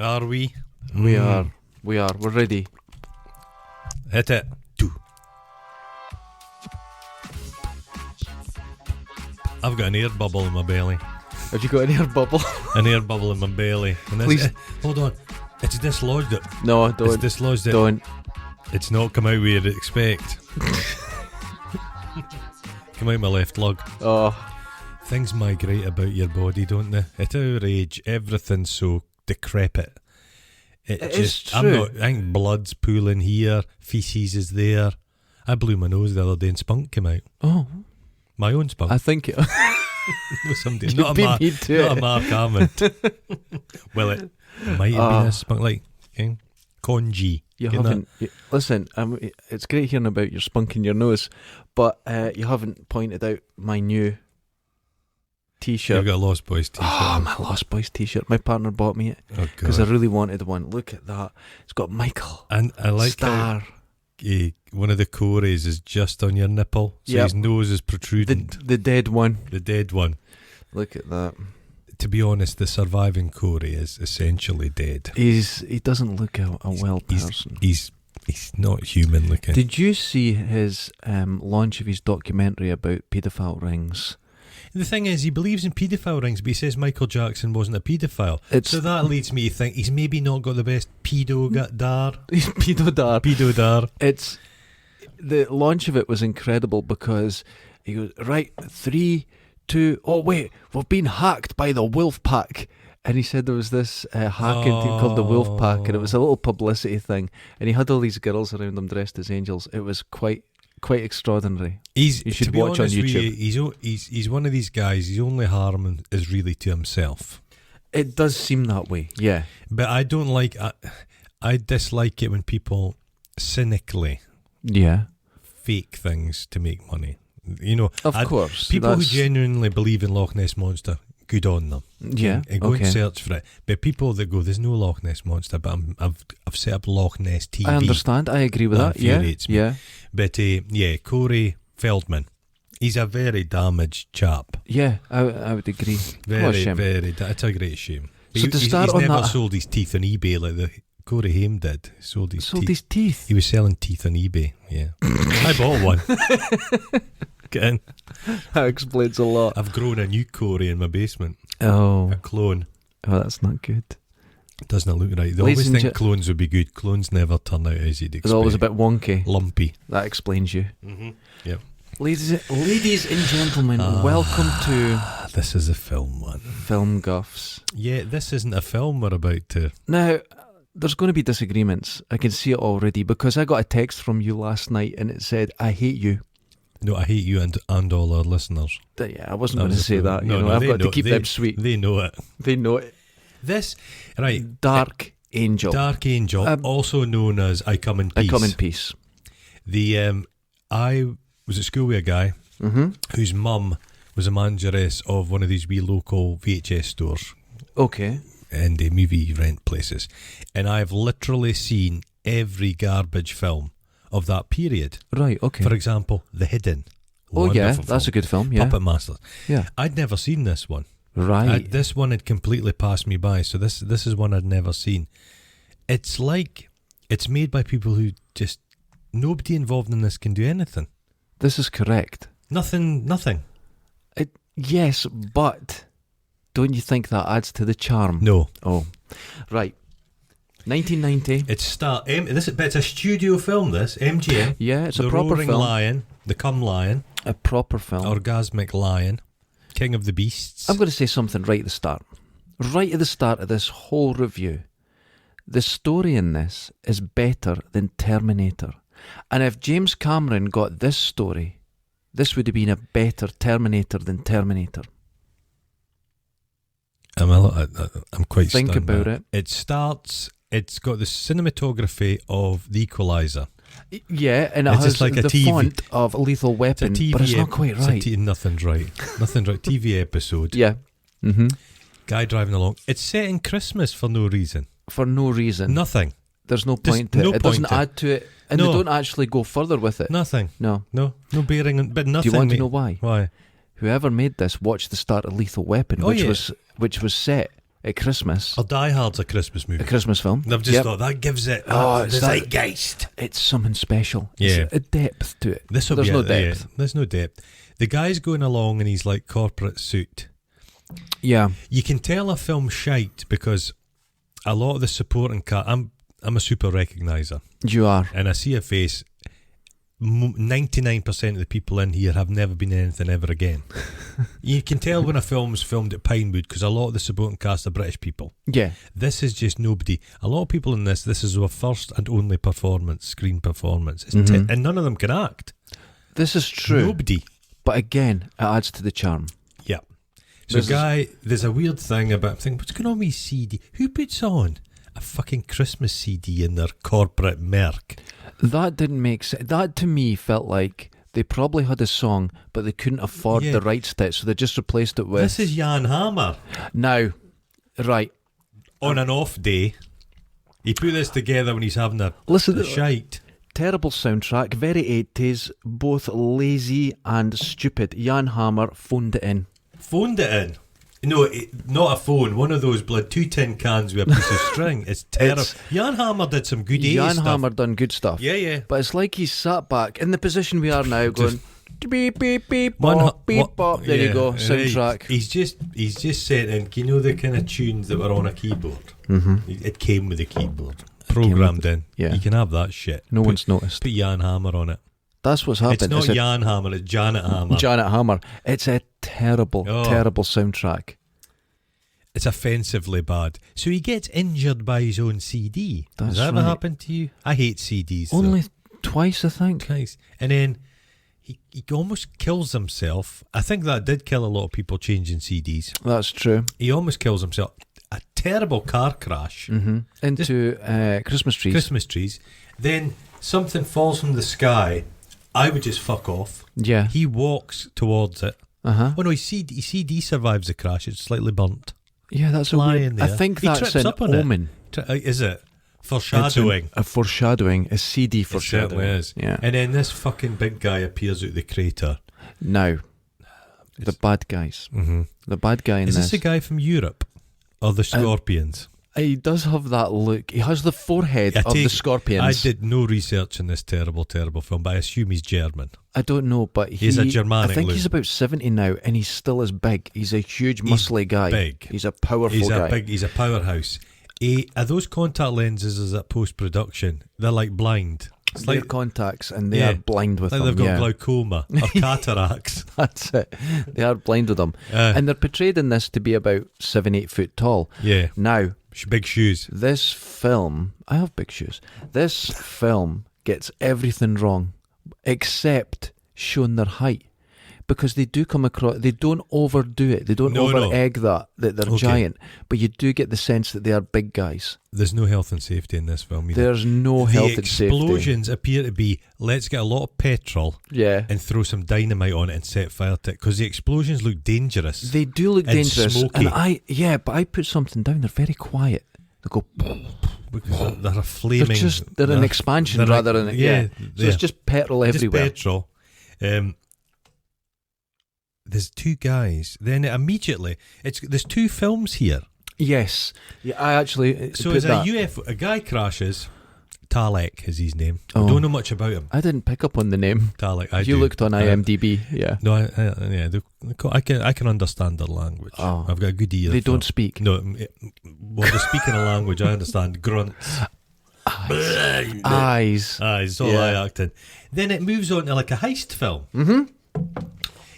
Are we? We are. We're ready. Hit it. Two. I've got an air bubble in my belly. Have you got an air bubble? An air bubble in my belly. And Please. Hold on. It's dislodged it. No, don't. It's dislodged it. Don't. It's not come out where you'd expect. Come out my left lug. Oh. Things migrate about your body, don't they? At our age, everything's so decrepit. It is true. I think blood's pooling here, feces is there. I blew my nose the other day and spunk came out. Oh. My own spunk. I think it... Somebody, not a Mark Hammond. Well, it might have been a spunk, like congee. You haven't... Listen, it's great hearing about your spunk in your nose, but you haven't pointed out my new T-shirt. You've got a Lost Boys T-shirt. Oh, my Lost Boys T-shirt. My partner bought me it because I really wanted one. Look at that. It's got Michael. And I like Star. One of the Corys is just on your nipple, so his nose is protruding. The dead one. The dead one. Look at that. To be honest, the surviving Cory is essentially dead. He doesn't look a well person. He's not human looking. Did you see his launch of his documentary about paedophile rings? The thing is, he believes in paedophile rings, but he says Michael Jackson wasn't a paedophile. So that leads me to think he's maybe not got the best pedo-dar. He's pedo-dar. Pedo-dar. The launch of it was incredible because he goes, right, 3, 2, oh wait, we've been hacked by the Wolf Pack. And he said there was this hacking team called the Wolf Pack, and it was a little publicity thing. And he had all these girls around him dressed as angels. It was quite extraordinary. You should watch on YouTube. He's one of these guys. His only harm is really to himself. It does seem that way, yeah. But I don't like. I dislike it when people cynically, fake things to make money. You know, of course, people who genuinely believe in Loch Ness Monster, good on them. Yeah, and go and search for it. But people that go, there's no Loch Ness Monster, but I've set up Loch Ness TV. I understand. I agree with that. Infuriates me. Yeah. But Corey Feldman, he's a very damaged chap. Yeah, I would agree. Very. It's a great shame. So to start he's on never that, sold his teeth on eBay like the Corey Haim did. Sold his teeth. He was selling teeth on eBay. Yeah, I bought one. Get in. That explains a lot. I've grown a new Corey in my basement. Oh, a clone. Oh, that's not good. It doesn't look right. They always think clones would be good. Clones never turn out as you'd expect. It's always a bit wonky. Lumpy. That explains you. Mm-hmm. Yep. Ladies and gentlemen, welcome to... This is a film one. Film Guffs. Yeah, this isn't a film we're about to... Now, there's going to be disagreements. I can see it already because I got a text from you last night and it said, I hate you. No, I hate you and all our listeners. Yeah, I wasn't going to say that. I've got to keep them sweet. They know it. They know it. This, right. Dark Angel. Dark Angel, also known as I Come in Peace. I Come in Peace. I was at school with a guy whose mum was a manageress of one of these wee local VHS stores. Okay. And movie rent places. And I've literally seen every garbage film of that period. Right, okay. For example, The Hidden. Oh yeah, that's a good film, yeah. Puppet Masters. Yeah. I'd never seen this one. Right. This one had completely passed me by, so this is one I'd never seen. It's like, it's made by people who just, nobody involved in this can do anything. This is correct. Nothing. Yes, but don't you think that adds to the charm? No. Oh, right. 1990. It's a studio film, this, MGM. Yeah, it's a proper Roaring film. Lion, The Cum Lion. A proper film. Orgasmic Lion. King of the Beasts. I'm going to say something right at the start. Right at the start of this whole review, the story in this is better than Terminator. And if James Cameron got this story, this would have been a better Terminator than Terminator. I'm quite stunned. Think about it. It's got the cinematography of The Equalizer. Yeah, and it it's has just like the a TV, font of Lethal Weapon, but it's not quite right. Nothing's right. Nothing's right. TV episode. Yeah. Mm-hmm. Guy driving along. It's set in Christmas for no reason. For no reason. Nothing. There's no point to it. It doesn't add to it. And they don't actually go further with it. Nothing. No bearing, but nothing. Do you want to know why? Why? Whoever made this watched the start of Lethal Weapon, which was set at Christmas. Or Die Hard's a Christmas movie. A Christmas film. They've just thought that gives it the zeitgeist. It's something special. Yeah. It's a depth to it. There's no depth. There's no depth. The guy's going along in his like corporate suit. Yeah. You can tell a film's shite because a lot of the supporting cast. I'm a super recogniser. You are. And I see a face. 99% of the people in here have never been in anything ever again. You can tell when a film's filmed at Pinewood because a lot of the supporting cast are British people. Yeah. This is just nobody. A lot of people in this is our first and only screen performance. And none of them can act. This is true. Nobody. But again, it adds to the charm. Yeah. So there's a weird thing about, I'm thinking, what's going on with CD? Who puts on a fucking Christmas CD in their corporate Merc? That didn't make sense. That to me felt like they probably had a song, but they couldn't afford the rights to it, so they just replaced it with... This is Jan Hammer. Now, right. On an off day, he put this together when he's having a shite. Terrible soundtrack, very 80s, both lazy and stupid. Jan Hammer phoned it in. Phoned it in? No, not a phone. One of those two tin cans with a piece of string. It's terrible. Jan Hammer did some good stuff. Jan Hammer done good stuff. Yeah. But it's like he's sat back in the position we are now, going beep beep beep bop beep bop. There you go, soundtrack. Right. He's just set in. You know the kind of tunes that were on a keyboard. Mm-hmm. It came with a keyboard, programmed in. Yeah, you can have that shit. No one's noticed. Put Jan Hammer on it. That's what's happened. It's not Jan Hammer, it's Janet Hammer. Janet Hammer. It's a terrible soundtrack. It's offensively bad. So he gets injured by his own CD. Has that ever happened to you? I hate CDs. Only twice, I think. Twice. And then he almost kills himself. I think that did kill a lot of people changing CDs. That's true. He almost kills himself. A terrible car crash. Mm-hmm. Into Christmas trees. Christmas trees. Then something falls from the sky. I would just fuck off. Yeah. He walks towards it. Uh-huh. Oh no, his CD survives the crash. It's slightly burnt. Yeah, that's a weird... there. I think that's an omen. Is it? Foreshadowing. A foreshadowing. A CD foreshadowing. It certainly is. Yeah. And then this fucking big guy appears out the crater. Now, the bad guys. Mm-hmm. The bad guy in this. Is this a guy from Europe? Or the Scorpions? He does have that look. He has the forehead of the Scorpions. I did no research in this terrible, terrible film, but I assume he's German. I don't know, but he's a Germanic I think look. he's about 70 now, and he's still as big. He's a huge, muscly guy. Big. He's a powerful guy. He's a powerhouse. Are those contact lenses as at post-production? They're like blind. It's They're like contacts, and they are blind with them. They've got glaucoma or cataracts. That's it. They are blind with them. And they're portrayed in this to be about 7-8 foot tall. Yeah. Now, big shoes. This film... I have big shoes. This film gets everything wrong except showing their height. Because they do come across... They don't overdo it. They don't over-egg that they're giant. But you do get the sense that they are big guys. There's no health and safety in this film either. There's no health and safety. The explosions appear to be, let's get a lot of petrol and throw some dynamite on it and set fire to it. Because the explosions look dangerous. They do look dangerous. Smoky. And but I put something down. They're very quiet. They go... Because they're a flaming... They're an expansion rather than... Yeah. So it's just petrol everywhere. Just petrol. There's two guys. Then immediately, there's two films here. Yes. Yeah, I actually... So as a UFO, a guy crashes. Talek is his name. I don't know much about him. I didn't pick up on the name. Talek, You looked on IMDb, yeah. No, I can understand their language. Oh. I've got a good ear. They don't speak. No, they're speaking a language I understand. Grunts. Eyes. It's all eye acting. Then it moves on to like a heist film. Mm-hmm.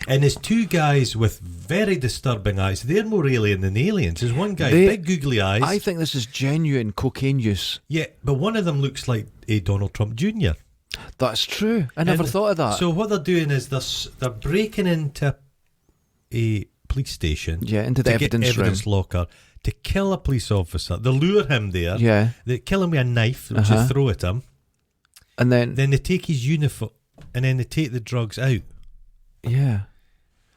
And there's two guys with very disturbing eyes. They're more alien than aliens. There's one guy, big googly eyes. I think this is genuine cocaine use. Yeah, but one of them looks like a Donald Trump Jr. That's true. I never thought of that. So what they're doing is they're breaking into a police station. Yeah, into the evidence locker to kill a police officer. They lure him there. Yeah. They kill him with a knife, which they throw at him. And then they take his uniform and then they take the drugs out. Yeah.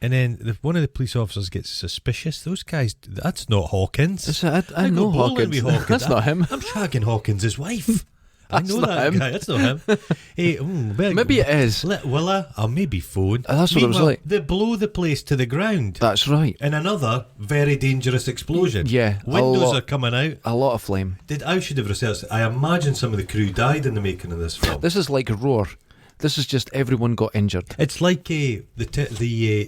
And then one of the police officers gets suspicious. Those guys, that's not Hawkins. I know Hawkins. Hawkins. That's not him. I'm shagging Hawkins' wife. I know not that him. guy. That's not him. Hey, Maybe it is. Will I? I'll maybe phone. That's what it was Meanwhile, like. They blow the place to the ground. That's right. In another very dangerous explosion. Yeah, Windows are coming out. A lot of flame. I should have researched. I imagine some of the crew died in the making of this film. This is like Roar. This is just everyone got injured. It's like the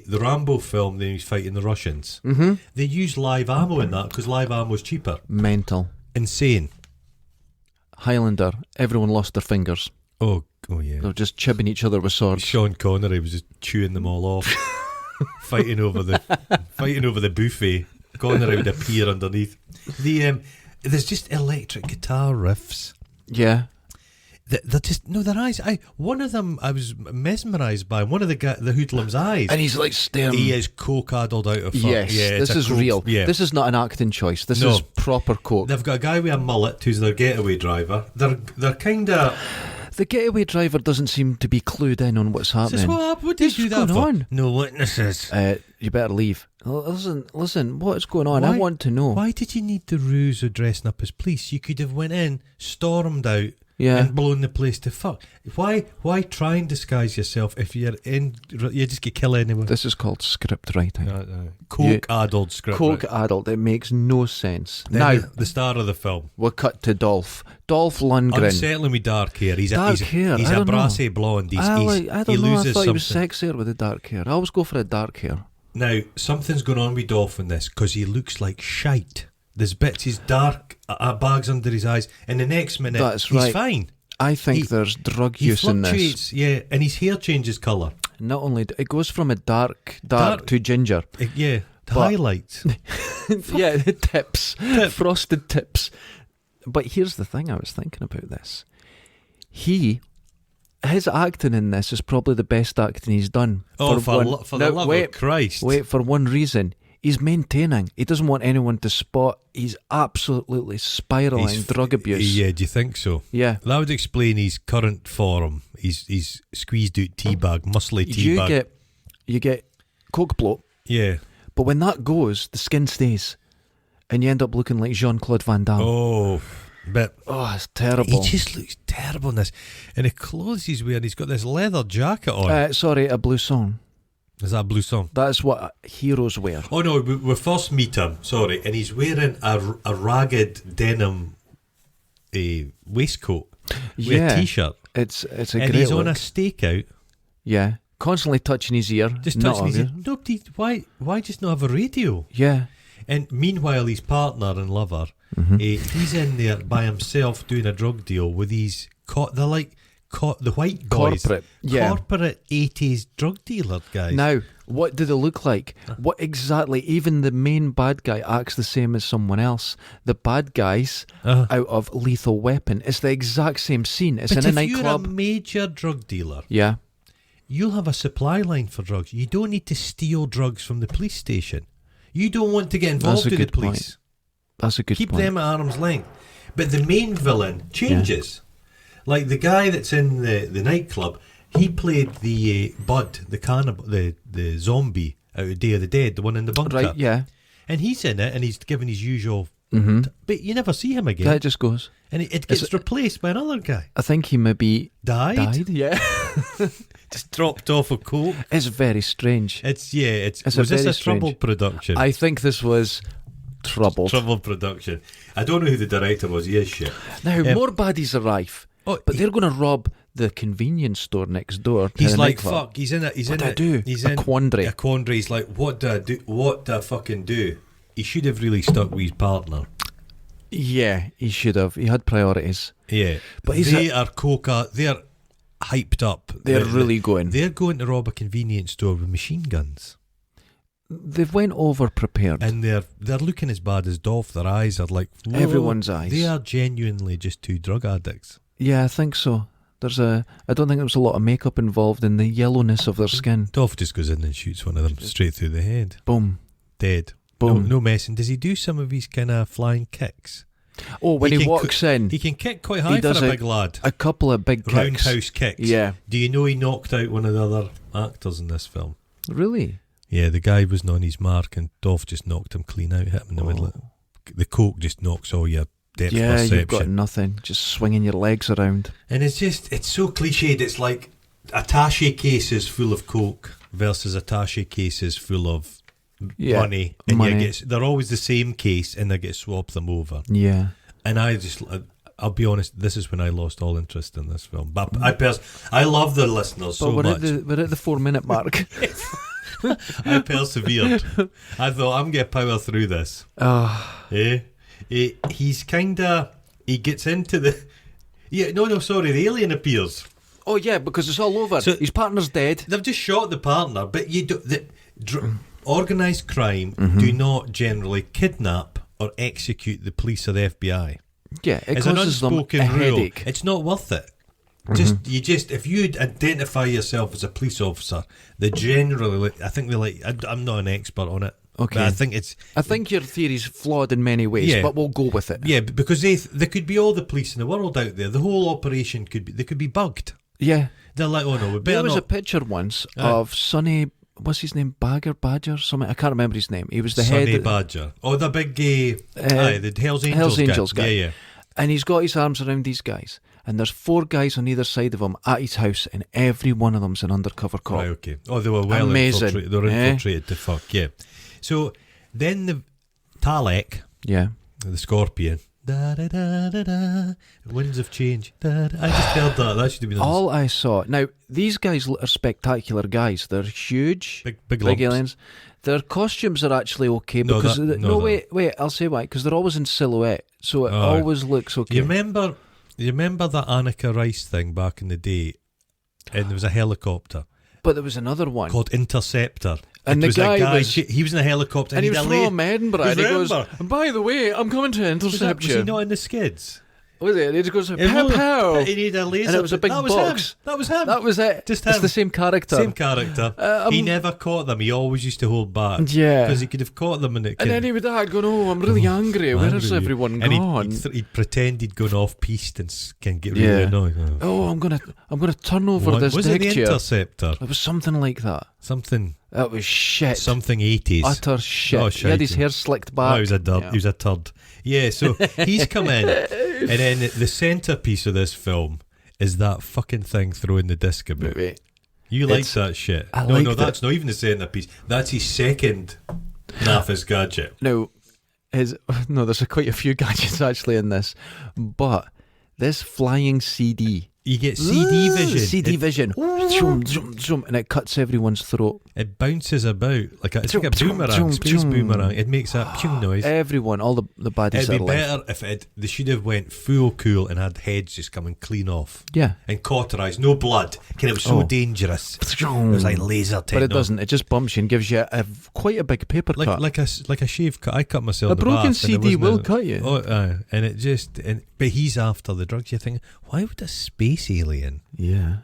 Rambo film. That he's fighting the Russians. Mm-hmm. They use live ammo in that because live ammo is cheaper. Mental. Insane. Highlander. Everyone lost their fingers. Oh yeah. They were just chipping each other with swords. Sean Connery was just chewing them all off, fighting over the buffet. Connery would appear underneath. There's just electric guitar riffs. Yeah. They're just their eyes. One of them I was mesmerised by. One of the hoodlum's eyes, And he's like staring. he is coke-addled out of fuck. Yes, Yeah, this is real. Yeah. This is not an acting choice. This No. is proper coke. They've got a guy with a mullet who's their getaway driver. They're kind of. The getaway driver doesn't seem to be clued in on what's happening. What did you do that What's for? going on? No witnesses. You better leave. Listen, what is going on? I Why- want to know. Why did you need the ruse of dressing up as police? You could have went in, stormed out, Yeah. and blown the place to fuck. Why try and disguise yourself if you're in? You just get killed anyway. This is called script writing. Coke-addled script. Coke adult. It makes no sense. Then Now, the star of the film. we'll cut to Dolph. Dolph Lundgren. Unsettling with dark hair. He's Dark a hair, He's I a don't know. brassy blonde. I don't he know. I loses thought he was something. sexier with the dark hair. I always go for a dark hair. Now something's going on with Dolph in this because he looks like shite. There's bits. He's dark, bags under his eyes, and the next minute That's he's right. fine. I think there's drug He use in this. fluctuates, yeah, and his hair changes colour. Not only it goes from a dark Dark. to ginger. Yeah, But- highlights. Yeah, the tips, frosted tips. But here's the thing: I was thinking about this. His acting in this is probably the best acting he's done. For the love wait, of Christ! Wait, for one reason. He's maintaining. He doesn't want anyone to spot. He's absolutely spiralling drug abuse. Yeah, do you think so? Yeah. That would explain his current form. He's squeezed out teabag, muscly teabag. You get coke bloat, Yeah. but when that goes, the skin stays, and you end up looking like Jean-Claude Van Damme. Oh, but It's terrible. he just looks terrible in this. And the clothes he's wearing, he's got this leather jacket on. Sorry, a bluson. Is that a blue song? That's what heroes wear. Oh no, we first meet him, sorry, and he's wearing a ragged denim waistcoat with a t-shirt. It's a And great he's look. on a stakeout. Yeah, constantly touching his ear. Just not touching his obvious. ear. Nobody, why just not have a radio? Yeah. And meanwhile, his partner and lover, Mm-hmm. he's in there by himself doing a drug deal with these, they're like the white boys. Corporate. Yeah. Corporate 80s drug dealer guys. Now, what do they look like? What exactly? Even the main bad guy acts the same as someone else. The bad guys out of Lethal Weapon. It's the exact same scene. It's but in a if you're nightclub. a major drug dealer, Yeah. you'll have a supply line for drugs. You don't need to steal drugs from the police station. You don't want to get involved That's a with the good police. point. That's a good Keep point. them at arm's length. But the main villain changes. Like the guy that's in the nightclub, he played the Bud, the cannibal, the zombie out of Day of the Dead, the one in the bunker. Right, yeah. And he's in it, and he's given his usual. Mm-hmm. But you never see him again. That just goes. And it gets replaced by another guy. I think he maybe Died? Yeah. Just dropped off a coke. It's very strange. It's It's was a this very a troubled strange- production? I think this was troubled. Troubled production. I don't know who the director was. He is shit. Now, more baddies arrive. Oh, But they're going to rob the convenience store next door. To he's the like, nightclub. fuck. He's in it. He's What in do I it. do? He's A in quandary. A quandary. He's like, what do I do? What do I fucking do? He should have really stuck with his partner. Yeah, he should have. He had priorities. Yeah, But he's they are coca. They're hyped up. They're really going. They're going to rob a convenience store with machine guns, They've went over prepared. and they're looking as bad as Dolph. Their eyes are like whoa. Everyone's eyes. They are genuinely just two drug addicts. Yeah, I think so. I don't think there was a lot of makeup involved in the yellowness of their skin. Dolph just goes in and shoots one of them straight through the head. Boom. Dead. Boom. No messing. Does he do some of his kind of flying kicks? Oh, when he can walks in, He can kick quite high for does a big lad. a couple of big kicks. Roundhouse kicks. Yeah. Do you know he knocked out one of the other actors in this film? Really? Yeah, the guy wasn't on his mark and Dolph just knocked him clean out, hit him in the middle. The coke just knocks all your depth Yeah, perception. you've got nothing. Just swinging your legs around. And it's so cliched. It's like attaché cases full of coke versus attaché cases full of money, and they're always the same case, and they get swapped them over. Yeah. And I'll be honest, this is when I lost all interest in this film. But I love the listeners so much. We're at the 4-minute mark. I persevered. I thought, I'm going to power through this. He's kind of... He gets into the... the alien appears. Oh, yeah, because it's all over. So his partner's dead. They've just shot the partner, but organised crime do not generally kidnap or execute the police or the FBI. Yeah, it It's an causes them unspoken a rule. headache. It's not worth it. If you identify yourself as a police officer, they generally, I think they like. I'm not an expert on it. Okay, but I think your theory's flawed in many ways, but we'll go with it. Yeah, because there could be all the police in the world out there. The whole operation could be bugged. Yeah, they're like, oh no, we better there was not. a picture once of Sonny. What's his name? Badger? Something. I can't remember his name. He was the Sonny head. Badger. Oh, the big the Hells Angels guy. Yeah. And he's got his arms around these guys. And there's 4 guys on either side of him at his house, and every one of them's an undercover cop. Right, okay. Oh, they were well Amazing. infiltrated. They were infiltrated to fuck, yeah. So then the Talek, the Scorpion, da da da da da, winds of change. Da, da. I just heard that. That should have been all I saw. Now these guys are spectacular guys. They're huge, big aliens. Their costumes are actually okay because wait, I'll say why. Because they're always in silhouette, so it always looks okay. You remember that Annika Rice thing back in the day, and there was a helicopter. But there was another one called Interceptor. And the guy he was in a helicopter, and he was from Edinburgh. And he goes, and by the way, I'm coming to intercept you. Was he not in the skids? Was it? He just goes, pow pow. He needed a laser. And it was a big box. That was him. That was it. Just him. It's the same character. He never caught them. He always used to hold back. Yeah. Because he could have caught them. And then he would go, oh, I'm really angry. Where is everyone gone? And he'd pretend he'd gone off-piste and can get really annoyed. Oh, I'm gonna turn over this was deck it the chair. Interceptor? It was something like that. That was shit. Something 80s. Utter shit. Oh, he had his hair slicked back. He was a turd. Yeah. He was a turd. Yeah, so he's come in, and then the centrepiece of this film is that fucking thing throwing the disc about. Wait. You like that shit? No, that's not even the centrepiece. That's his second Nafis gadget. No, there's quite a few gadgets actually in this, but this flying CD. You get CD vision. CD vision. Zoom, zoom, zoom, and it cuts everyone's throat. It bounces about it's like a boomerang, space boomerang. It makes that pew noise. Everyone, all the baddies. It'd be better if they should have went full cool and had heads just coming clean off. Yeah. And cauterized, no blood. It was so dangerous. It was like laser techno. But it doesn't. It just bumps you and gives you quite a big paper cut. Like a shave cut. I cut myself. A broken CD will cut you. Oh, and it just. But he's after the drugs. You think, why would a space alien? Yeah.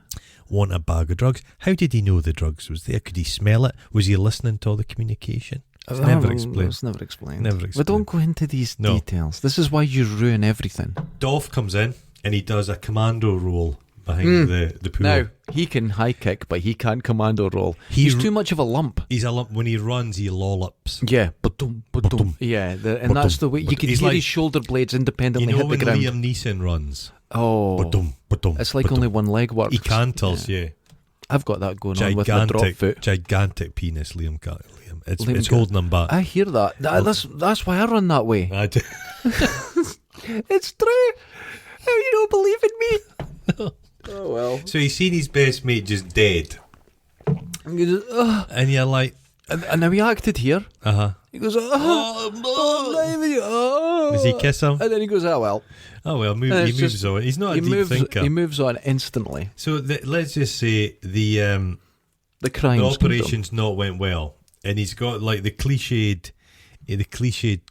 Want a bag of drugs? How did he know the drugs was there? Could he smell it? Was he listening to all the communication? It's never explained. It's never explained. Never explained. But don't go into these details. This is why you ruin everything. Dolph comes in and he does a commando roll behind the pool. Now, he can high kick, but he can't commando roll. He's too much of a lump. He's a lump. When he runs, he lollops. Yeah, ba-dum. Yeah, and that's the way you can hear his shoulder blades independently hit the ground. You know when Liam Neeson runs? Oh, it's like only one leg works. He canters, yeah. I've got that going on with the drop foot. Gigantic penis, Liam. It's holding him back. I hear that. That's why I run that way. I do. It's true. How you don't believe in me? Oh well. So he's seen his best mate just dead, and you're like, and now he acted here. He goes, does he kiss him? And then he goes, oh well. He moves on. He's not a deep thinker. He moves on instantly. So let's just say the operation's not went well, and he's got like the cliched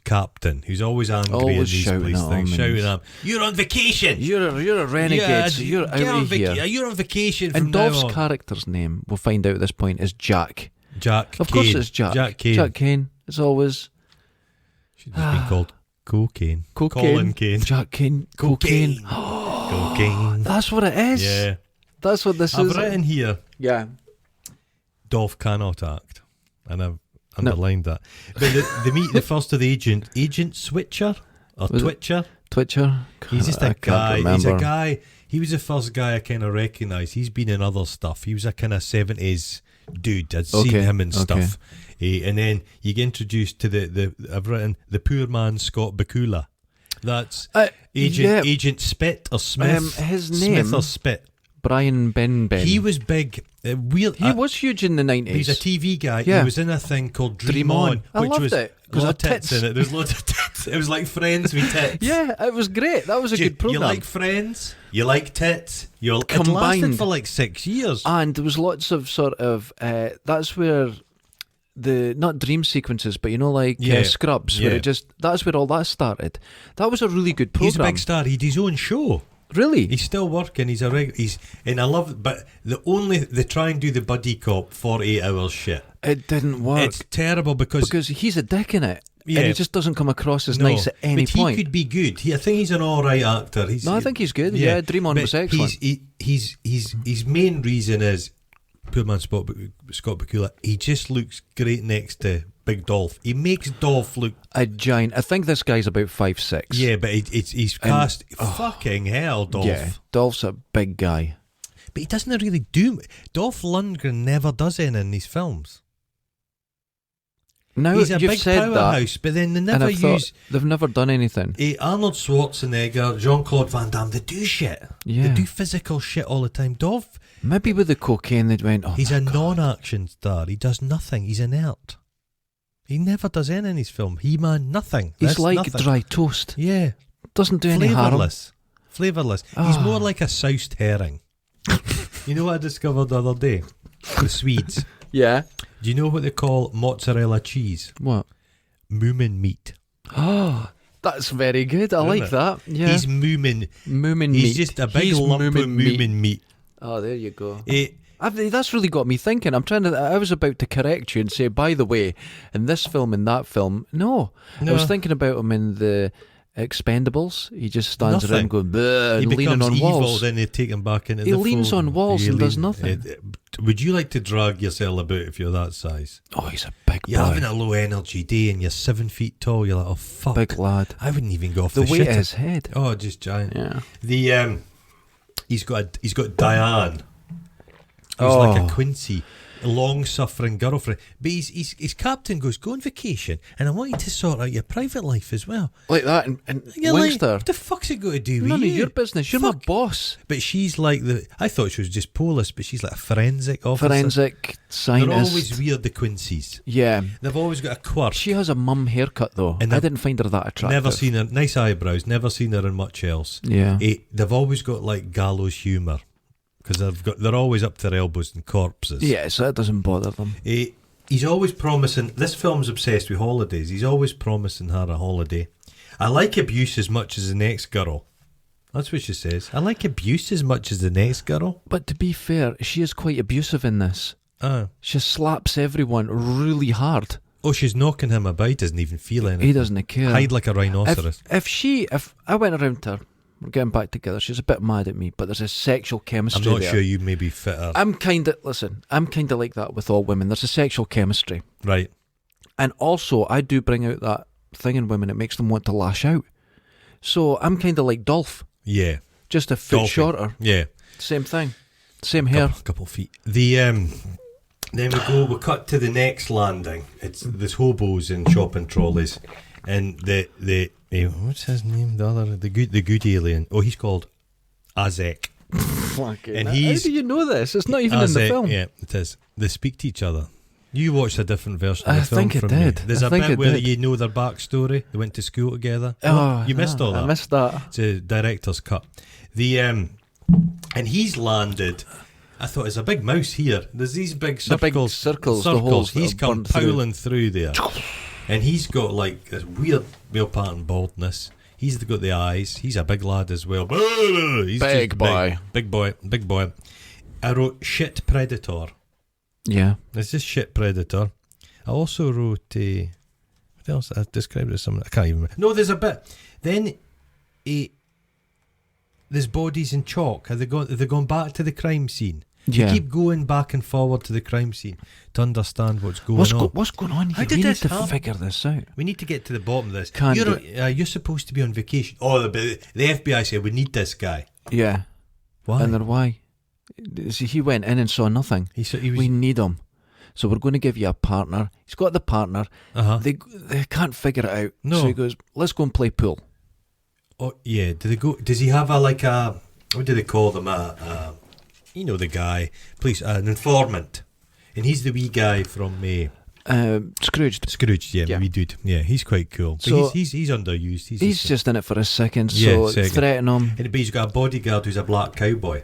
captain who's always angry in these police things, shouting at him, "You're on vacation. You're a renegade. So you're out of here. You're on vacation." And Dolph's character's name, we'll find out at this point, is Jack. Of course, it's Jack. Jack Kane. Jack Kane. It's always should have been called Cocaine. Colin Kane. Jack Kane. Cocaine. Cocaine. That's what it is. Yeah. That's what this is. I've written here. Yeah. Dolph cannot act, and I've underlined that. But they meet the first of the agent Switcher or Twitcher. Twitcher. He's just I a can't guy. He's a remember. guy. He was the first guy I kind of recognised. He's been in other stuff. He was a kind of 70s dude. I'd seen him in stuff. And then you get introduced to the I've written the poor man Scott Bakula. That's Agent Spit or Smith. His Smith name, or Spit. Brian Ben. He was big. Weird. He was huge in the 90s. He's a TV guy. Yeah. He was in a thing called Dream On. On, I which loved was it, 'cause lots of of tits tits. in it. There's loads of tits. It was like Friends with tits. Yeah, it was great. That was a good program. You like Friends? You like tits? It lasted Combined. for like 6 years. And there was lots of sort of that's where the not dream sequences, but like Scrubs, where that's where all that started. That was a really good program. He's a big star. He had his own show. Really? He's still working. He's and I love it. But they try and do the buddy cop 48 hours shit. It didn't work. It's terrible because he's a dick in it. Yeah. And he just doesn't come across as nice at any but point. He could be good. I think he's an alright actor. I think he's good. Yeah, Dream On was excellent. His main reason is poor man Scott Bakula. He just looks great next to Big Dolph. He makes Dolph look a giant. I think this guy's about 5'6". Yeah, but he's cast fucking hell, Dolph. Yeah, Dolph's a big guy. But he doesn't really do. Dolph Lundgren never does anything in these films. Now he's a you've big said powerhouse, but then they never they've never done anything. Arnold Schwarzenegger, Jean-Claude Van Damme, they do shit. Yeah. They do physical shit all the time. Dolph, maybe with the cocaine they went, he's a non-action star. He does nothing. He's inert. He never does anything in his film. He-Man, nothing. He's That's like nothing. Dry toast. Yeah. Doesn't do any harm. Flavourless. He's more like a soused herring. You know what I discovered the other day? The Swedes. Yeah. Do you know what they call mozzarella cheese? What? Moomin meat. Oh, that's very good. I Isn't like it? that. Yeah. He's moomin. Moomin meat. He's just a big lump of moomin meat. Oh, there you go. That's really got me thinking. I was about to correct you and say, by the way, in this film and that film, no. I was thinking about him in the Expendables. He just stands around going, "Bleh," and leaning on evil, walls. Then they take him back into he the leans fold. on walls and does nothing. Would you like to drag yourself about if you're that size? Oh, he's a big You're boy. having a low energy day and you're 7 feet tall. You're like, oh fuck, Big lad. I wouldn't even go off The the weight shit. of his head. Oh, just giant. Yeah. The he's got Diane. Who's like a Quincy, long-suffering girlfriend. But his captain goes, go on vacation, and I want you to sort out your private life as well. Like that, and You're Wingster. like, what the fuck's it got to do with None you? of your business. You're my boss. But she's like I thought she was just police, but she's like a forensic officer. Forensic scientist. They're always weird, the Quincy's. Yeah. They've always got a quirk. She has a mum haircut though, and I didn't find her that attractive. Never seen her. Nice eyebrows. Never seen her in much else. Yeah. They've always got like gallows humour because they're always up to their elbows in corpses. Yeah, so that doesn't bother them. He's always promising. This film's obsessed with holidays. He's always promising her a holiday. I like abuse as much as the next girl. That's what she says. I like abuse as much as the next girl. But to be fair, she is quite abusive in this. Oh. She slaps everyone really hard. Oh, she's knocking him about. He doesn't even feel anything. He doesn't care. Hide like a rhinoceros. If I went around to her, we're getting back together, she's a bit mad at me, but there's a sexual chemistry I'm not there. sure you maybe fit her. I'm kind of like that with all women. There's a sexual chemistry. Right. And also, I do bring out that thing in women, it makes them want to lash out. So I'm kind of like Dolph. Yeah. Just a foot Dolphy. shorter. Yeah. Same thing. Same hair. Couple feet. Then we cut to the next landing. There's hobos in shopping trolleys, and the what's his name? The good alien. Oh, he's called Azek. And how do you know this? It's not even in the film. Yeah, it is. They speak to each other. You watched a different version of the I film think it from did. me. There's a bit where you know their backstory. They went to school together. Oh, you missed all that. I missed that. It's a director's cut. And he's landed. I thought there's a big mouse here. There's these big circles. The holes He's that come burnt through. prowling through there. And he's got like this weird male pattern baldness. He's got the eyes. He's a big lad as well. He's Big just boy. Big boy. I wrote shit predator. Yeah. It's just shit predator. I also wrote what else? I described it as something. I can't even remember. No, there's a bit. Then there's bodies in chalk. Have they gone back to the crime scene? Yeah. You keep going back and forward to the crime scene to understand what's going on. What's going on here? How did We need this to happen? figure this out. We need to get to the bottom of this. Can't You're supposed to be on vacation. Oh, the FBI said we need this guy. Yeah. Why? And then why? See, he went in and saw nothing. He was. We need him. So we're going to give you a partner. He's got the partner. Uh-huh. They can't figure it out. No. So he goes, let's go and play pool. Oh yeah. Do they go? Does he have a what do they call them? You know the guy, police, an informant, and he's the wee guy from Scrooged. Scrooge. Yeah, Yeah. wee dude. Yeah, he's quite cool. But So- he's underused. He's just in it for a second, Yeah, so second. threaten him. But he's got a bodyguard who's a black cowboy,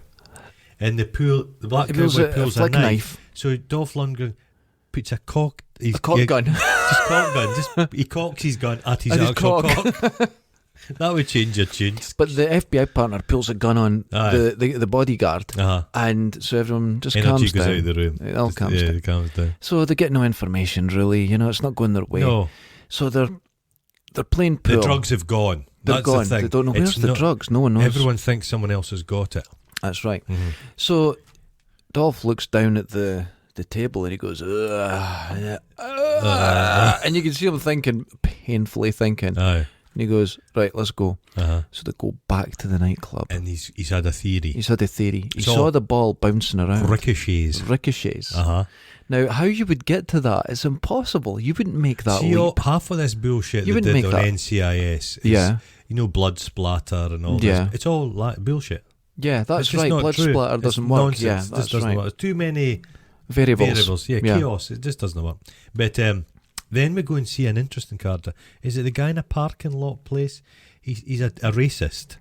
and the black He pulls cowboy a pulls a flick knife. knife. So Dolph Lundgren puts a cock. A cock gun. Just cock gun. He cocks his gun at his At his actual cock. cock. That would change your tune. But the FBI partner pulls a gun on Aye. the bodyguard, Uh-huh. and so everyone just Energy calms goes down. out of the room. It all Just- calms down. It calms down. So they get no information really. It's not going their way. No, So they're playing pool. the drugs have gone. They're That's gone. the thing. They don't know where's It's the not- drugs. No one knows. Everyone thinks someone else has got it. That's right. Mhm. So Dolph looks down at the table and he goes, "Ugh, and you can see him thinking, painfully thinking. Aye. And he goes, right, let's go. Uh-huh. So they go back to the nightclub. And he's had a theory. He's had a theory. He It's saw all the ball bouncing around. Ricochets. Ricochets. Uh-huh. Now, how you would get to that is impossible. You wouldn't make that See, leap. half of this bullshit You they wouldn't did make on that. NCIS is, Yeah. blood splatter and all Yeah. this. It's all bullshit. Yeah, that's It's just right. not Blood true. splatter It's doesn't work. nonsense. Yeah, It just that's doesn't right. work. There's too many Variables. Yeah, chaos. It just doesn't work. But then we go and see an interesting character. Is it the guy in a parking lot place? He's a racist.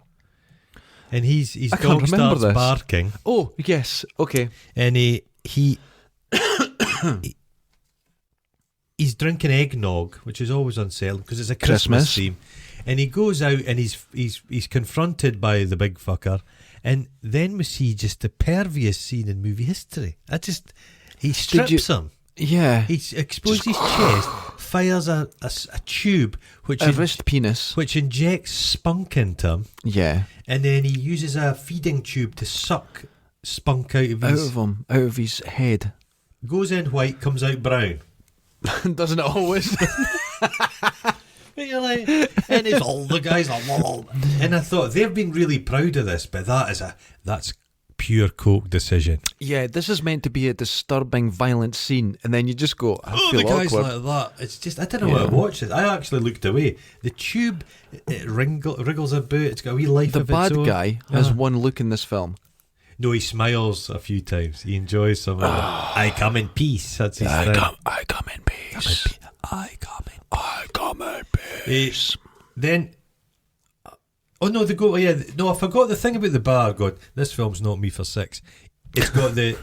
And his I can't dog remember starts this. barking. Oh, yes. Okay. And he's drinking eggnog, which is always unsettling because it's a Christmas theme. And he goes out and he's confronted by the big fucker. And then we see just the pervious scene in movie history. He strips him. Yeah. He exposes his chest, fires a tube which A wrist penis. which injects spunk into him, Yeah. and then he uses a feeding tube to suck spunk out of Out his. of him. Out of his head. Goes in white, comes out brown. Doesn't it always? But you're like, and it's all the guys like, whoa. And I thought they've been really proud of this, but that's pure coke decision. Yeah, this is meant to be a disturbing, violent scene, and then you just go, I Oh, feel the guy's awkward. like that. It's just I didn't want to watch it. I actually looked away. The tube it wriggles about. It's got a wee life The of its bad own. guy has Uh-huh. one look in this film. No, he smiles a few times. He enjoys some of it. I come in peace. That's his thing. I come in peace. I come in. I come in peace. Then, oh no, they go. Yeah, no, I forgot the thing about the bar. God, this film's not me for six. It's got the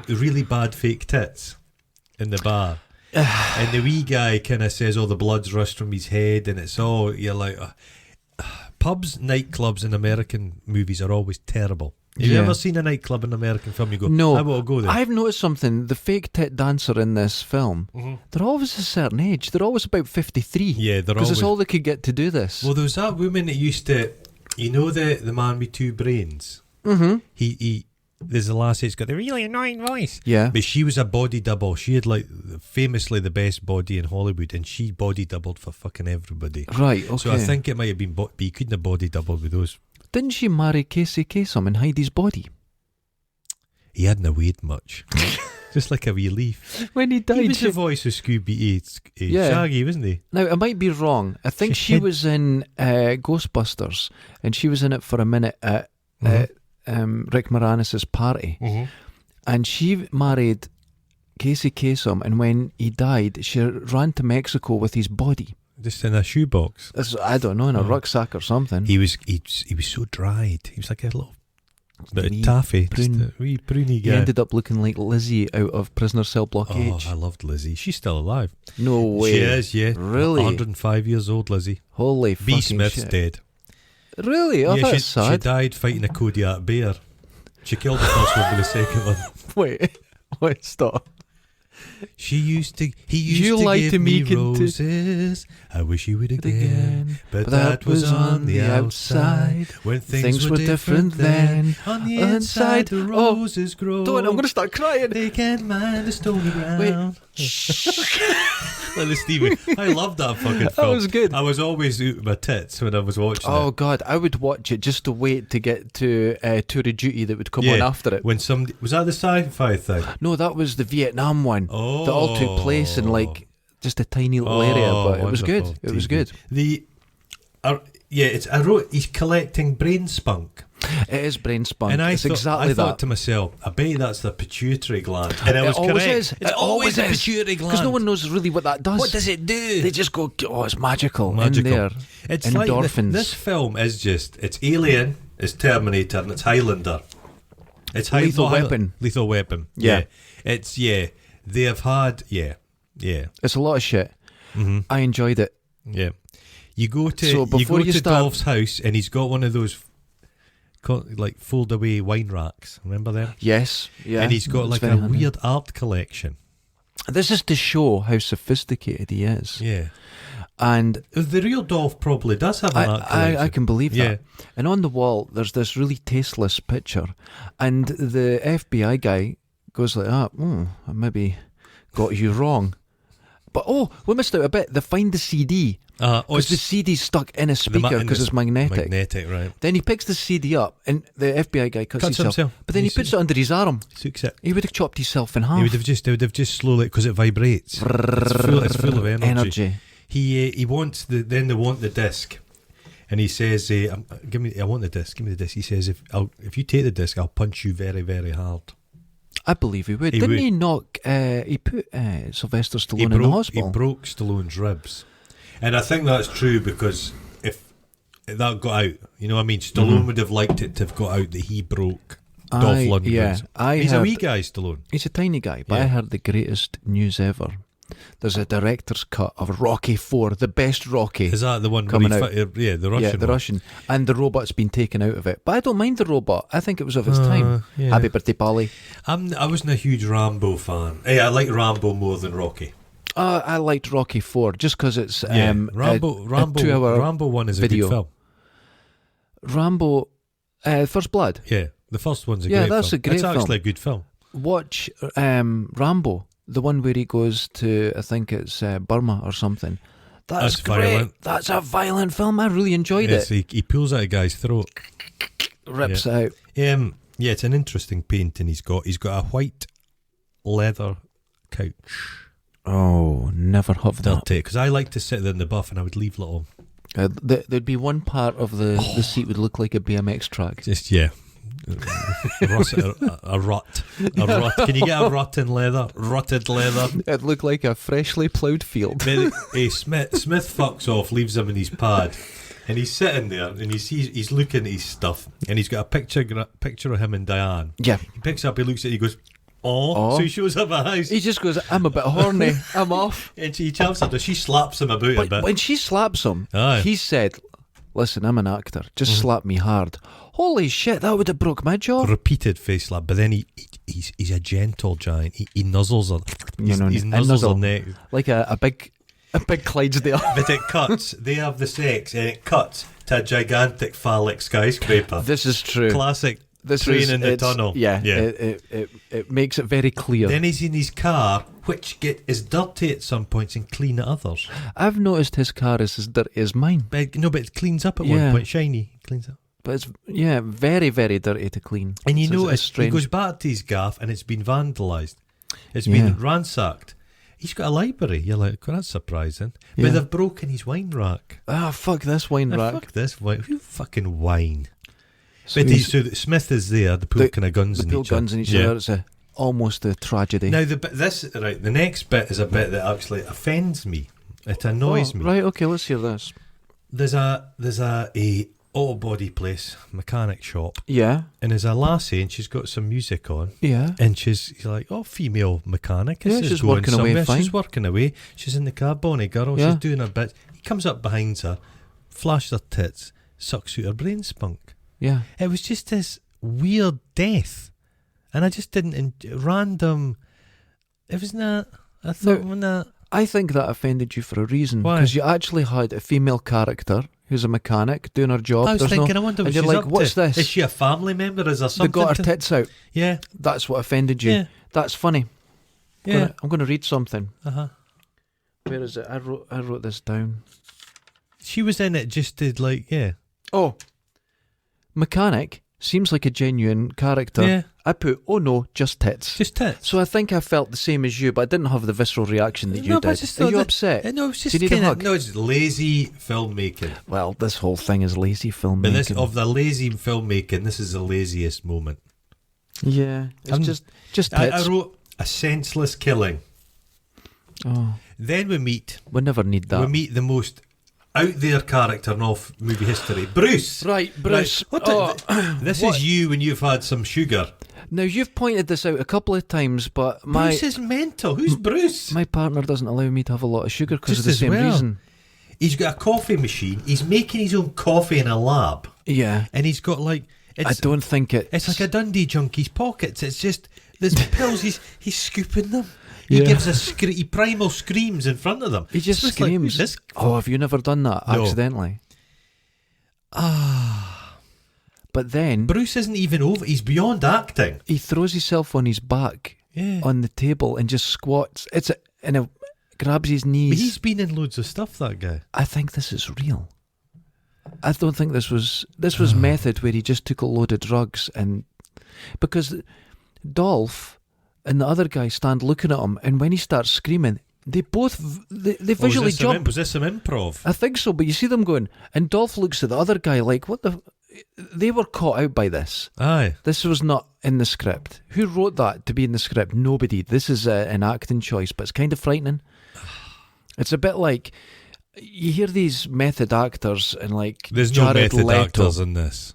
really bad fake tits in the bar, and the wee guy kind of says, "Oh, the blood's rushed from his head," and it's all you're like. Pubs, nightclubs in American movies are always terrible. Have you Yeah. ever seen a nightclub in an American film? You go, No. I want to go there. I've noticed something. The fake tit dancer in this film, they're always a certain age. They're always about 53. Yeah, they're Because it's always- all they could get to do this. Well, there was that woman that used to, the man with two brains. Mm-hmm. He there's a lassie that's got a really annoying voice. Yeah. But she was a body double. She had famously the best body in Hollywood, and she body doubled for fucking everybody. Right, okay. So I think it might have been, but you couldn't have body doubled with those. Didn't she marry Casey Kasem and hide his body? He hadn't weighed much, just like a wee leaf. When he died, He was the voice of Scooby Yeah. Shaggy, wasn't he? Now, I might be wrong. I think She she hid- was in Ghostbusters, and she was in it for a minute at Rick Moranis' party. And she married Casey Kasem, and when he died, she ran to Mexico with his body. Just in a shoebox. I don't know, in a Oh. rucksack or something. He was so dried. He was like a little bit Wee of taffy, prune. just a wee pruny He guy. ended up looking like Lizzie out of Prisoner Cell Block Oh, H. I loved Lizzie. She's still alive. No way. She is, yeah. Really? 105 years old, Lizzie. Holy B. fucking Smith's shit. dead. Really? Oh, yeah, that's she sad. died fighting a Kodiak bear. She killed the first one, but the second one. Wait, stop. He used to lied give to me, me roses. I wish you would again. But that was on the outside. When things were different then. On the inside, the roses grow. Don't, I'm going to start crying. They can't mind the stony ground. Wait. Like the Stevie. I loved that fucking film. That was good. I was always out of my tits when I was watching it. Oh God, I would watch it just to wait to get to Tour of Duty that would come on after it. When somebody was that the sci-fi thing? No, that was the Vietnam one. Oh, that all took place in like just a tiny little area, but it was good. TV. It was good. He's collecting brain spunk. It is brain spunk. And I it's thought, exactly I thought that. to myself, I bet that's the pituitary gland. And I was always correct. is. It's always the pituitary gland. Because no one knows really what that does. What does it do? They just go, oh, it's magical. In Magical. there. It's endorphins. like this film is just, it's Alien, it's Terminator, and it's Highlander. It's Lethal Weapon. Lethal Weapon. Yeah. It's, they have had, yeah. It's a lot of shit. Mm-hmm. I enjoyed it. Yeah. You go to Dolph's house and he's got one of those like fold away wine racks. Remember them? Yes. Yeah. And he's got like a weird art collection. This is to show how sophisticated he is. Yeah. And the real Dolph probably does have an art collection. I can believe that. And on the wall there's this really tasteless picture and the FBI guy goes like, I maybe got you wrong. But we missed out a bit. They find the CD. Because the CD's stuck in a speaker because it's magnetic. Magnetic, right. Then he picks the CD up and the FBI guy cuts himself. But then he puts it under his arm. Sucks it. He would have chopped himself in half. He would have just slowly, because it vibrates. It's full of energy. He wants then they want the disc. And he says, I want the disc, give me the disc. He says, if you take the disc, I'll punch you very, very hard. I believe he would. Didn't he knock, he put Sylvester Stallone in the hospital? He broke Stallone's ribs. And I think that's true because if that got out, you know what I mean? Stallone would have liked it to have got out that he broke Dolph Lundgren's. He's a wee guy, Stallone. He's a tiny guy, but I heard the greatest news ever. There's a director's cut of Rocky 4, the best Rocky. Is that the one coming out? The Russian. Yeah, the Russian. And the robot's been taken out of it. But I don't mind the robot. I think it was of its time. Yeah. Happy birthday, Polly. I wasn't a huge Rambo fan. I like Rambo more than Rocky. I liked Rocky 4 just because it's Rambo 1 is video. A good film. Rambo First Blood. Yeah, the first one's a great film. Yeah, that's a great film. It's actually a good film. Watch Rambo, the one where he goes to, I think it's Burma or something. That's great. Violent. That's a violent film. I really enjoyed it. He pulls out a guy's throat. Rips it out. Yeah, it's an interesting painting he's got. He's got a white leather couch. Oh, never have that. Because I like to sit there in the buff and I would leave little... there'd be one part of the seat would look like a BMX track. Just, a rut. Can you get a rut in leather? Rutted leather. It'd look like a freshly ploughed field. Smith fucks off, leaves him in his pad, and he's sitting there and he's looking at his stuff, and he's got a picture of him and Diane. Yeah. He picks up, he looks at it, he goes, so he shows up a house. He just goes, I'm a bit horny, I'm off. And he chaps her, she slaps him about a bit. When she slaps him, he said, listen, I'm an actor, just slap me hard. Holy shit, that would have broke my jaw. Repeated face slap, but then he's a gentle giant. He nuzzles her. He nuzzles her neck. Like a big Clydesdale. But it cuts. They have the sex and it cuts to a gigantic phallic skyscraper. This is true. Classic. Train in the tunnel. Yeah. It makes it very clear. Then he's in his car, which is dirty at some points and clean at others. I've noticed his car is as dirty as mine. But it cleans up at one point. Shiny. Cleans up. But it's, very, very dirty to clean. And you notice he goes back to his gaff and it's been vandalised. It's been ransacked. He's got a library. You're like, well, that's surprising. But they've broken his wine rack. Fuck this wine rack. Fuck this wine. Who fucking wine? So Smith is there. They pull kind of guns in each other. It's almost a tragedy. Now the next bit is a bit that actually offends me. It annoys me. Right. Okay. Let's hear this. There's a auto body place, mechanic shop. Yeah. And there's a lassie and she's got some music on. Yeah. And she's like, female mechanic. She's working away fine. She's working away. She's in the car, bonny girl. Yeah. She's doing her bit. He comes up behind her, flashes her tits, sucks out her brain spunk. Yeah. It was just this weird death. And I just didn't... random It was not. I thought not. I think that offended you for a reason. Why? Because you actually had a female character who's a mechanic doing her job. I was thinking, I wonder what and she's you're like, up what's to. this? Is she a family member? Is there They something? got her tits out. Yeah. That's what offended you. Yeah. That's funny. Yeah. I'm going to read something. Uh-huh. Where is it? I wrote this down. She was in it just to, like, yeah. Oh. Mechanic seems like a genuine character. Yeah. I put, oh no, just tits. Just tits. So I think I felt the same as you, but I didn't have the visceral reaction that you but I did. just Are thought you that- upset? No, it's Do just you need a kind of, hug? no, it's lazy filmmaking. Well, this whole thing is lazy filmmaking. But this, of the lazy filmmaking, this is the laziest moment. Yeah, it's I'm- just tits. I wrote a senseless killing. Oh, Then we meet never need that. we meet the most out there character in all movie history, Bruce. Right, Bruce. Right. This What? is you when you've had some sugar. Now, you've pointed this out a couple of times, but Bruce is mental. Who's Bruce? my partner doesn't allow me to have a lot of sugar because of Just the as same well. reason. He's got a coffee machine. He's making his own coffee in a lab, Yeah. and he's got like I don't think it's like a Dundee junkie's pockets. It's just there's pills. He's scooping them. He Yeah. gives he primal screams in front of them. He just So it's like, screams. who's this? Oh, have you never done that No. accidentally? But then Bruce isn't even over. He's beyond acting. he throws himself on his back Yeah. on the table and just squats. Grabs his But knees. he's been in loads of stuff, that guy. I think this is real. I don't think this was method where he just took a load of drugs and because Dolph and the other guy stand looking at him, and when he starts screaming, they both they visually jump. Was this some improv? I think so, but you see them going, and Dolph looks at the other guy like, what the... They were caught out by this. Aye. This was not in the script. Who wrote that to be in the script? Nobody. This is an acting choice, but it's kind of frightening. It's a bit like... You hear these method actors and like There's no Jared method Leto, actors in this.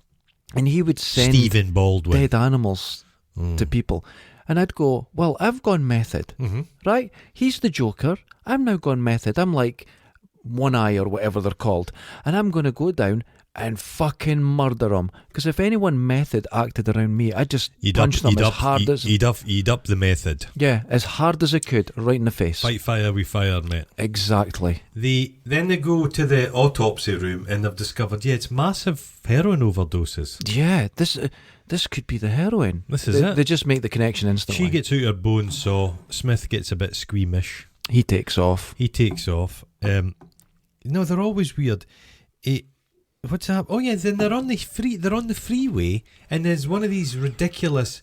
and he would send Stephen Baldwin. dead animals to people. And I'd go, well, I've gone method, right? He's the Joker. I'm now gone method. I'm like One Eye or whatever they're called. And I'm going to go down and fucking murder him. Because if anyone method acted around me, I'd just punch them as hard as... He'd up the method. Yeah, as hard as I could, right in the face. Fight fire with fire, mate. Exactly. Then they go to the autopsy room and they've discovered, it's massive heroin overdoses. Yeah, this could be the heroin. This is it. They just make the connection instantly. She gets out her bone saw. Smith gets a bit squeamish. He takes off. No, they're always weird. What's up? Oh yeah, then they're on the freeway, and there's one of these ridiculous.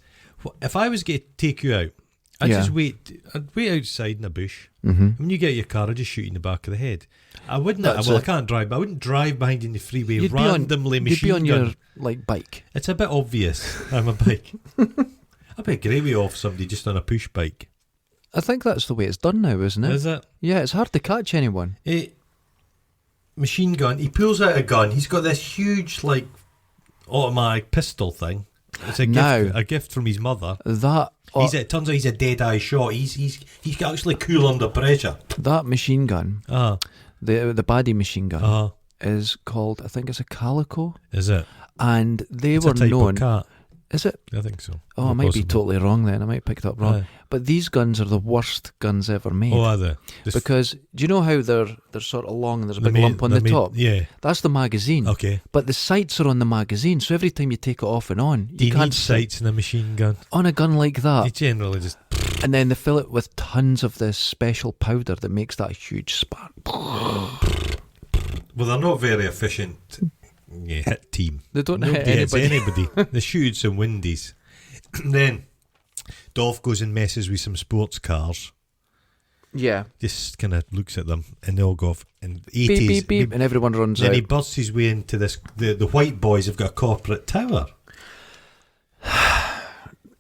If I was going to take you out, I'd wait outside in a bush. Mm-hmm. When you get out your car, I'd just shoot you in the back of the head. I wouldn't. That's I it. can't drive, but I wouldn't drive behind you in the freeway You'd randomly be machine on gun. your like bike. It's a bit obvious. I'm a bike. I'd be a great way off somebody just on a push bike. I think that's the way it's done now, isn't it? Is it? Yeah, it's hard to catch anyone. Machine gun. He pulls out a gun. He's got this huge, like, automatic pistol thing. It's a gift from his mother. It turns out he's a dead eye shot. He's actually cool under pressure. That machine gun, the baddie machine gun, is called, I think it's a Calico. Is it? And they It's were a type known. of cat. Is it? I think so. Oh, I might be totally wrong then. I might have picked it up wrong. Aye. But these guns are the worst guns ever made. Oh, are they? Because do you know how they're sort of long and there's a big lump on the top? Yeah. That's the magazine. Okay. But the sights are on the magazine, so every time you take it off and on, Do you can't need sights in a machine gun? on a gun like that. You generally just... And then they fill it with tons of this special powder that makes that huge spark. Well, they're not very efficient hit team. They don't Nobody hit hits anybody. They shoot some windies. Then Dolph goes and messes with some sports cars. Yeah. Just kind of looks at them and they all go off. And 80s. Beep, beep, beep, and everyone runs Then out. he bursts his way into this. The white boys have got a corporate tower.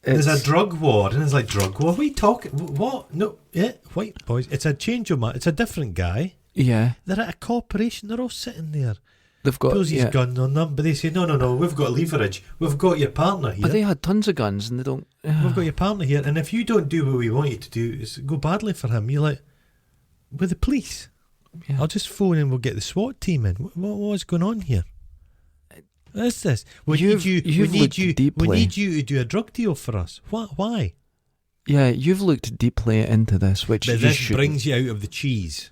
There's a drug war, and it's like, drug war? What are we talking? What? No, yeah, white boys. It's a changeover. It's a different guy. Yeah. They're at a corporation. They're all sitting there. They've got... Pulls his gun on them, but they say, no, we've got leverage. We've got your partner here. But they had tons of guns and they don't... We've got your partner here, and if you don't do what we want you to do, it's go badly for him. You're like, with the police. Yeah. I'll just phone and we'll get the SWAT team in. What's going on here? What's this? We need you to do a drug deal for us. Why? Yeah, you've looked deeply into this, which But you this shouldn't. brings you out of the cheese.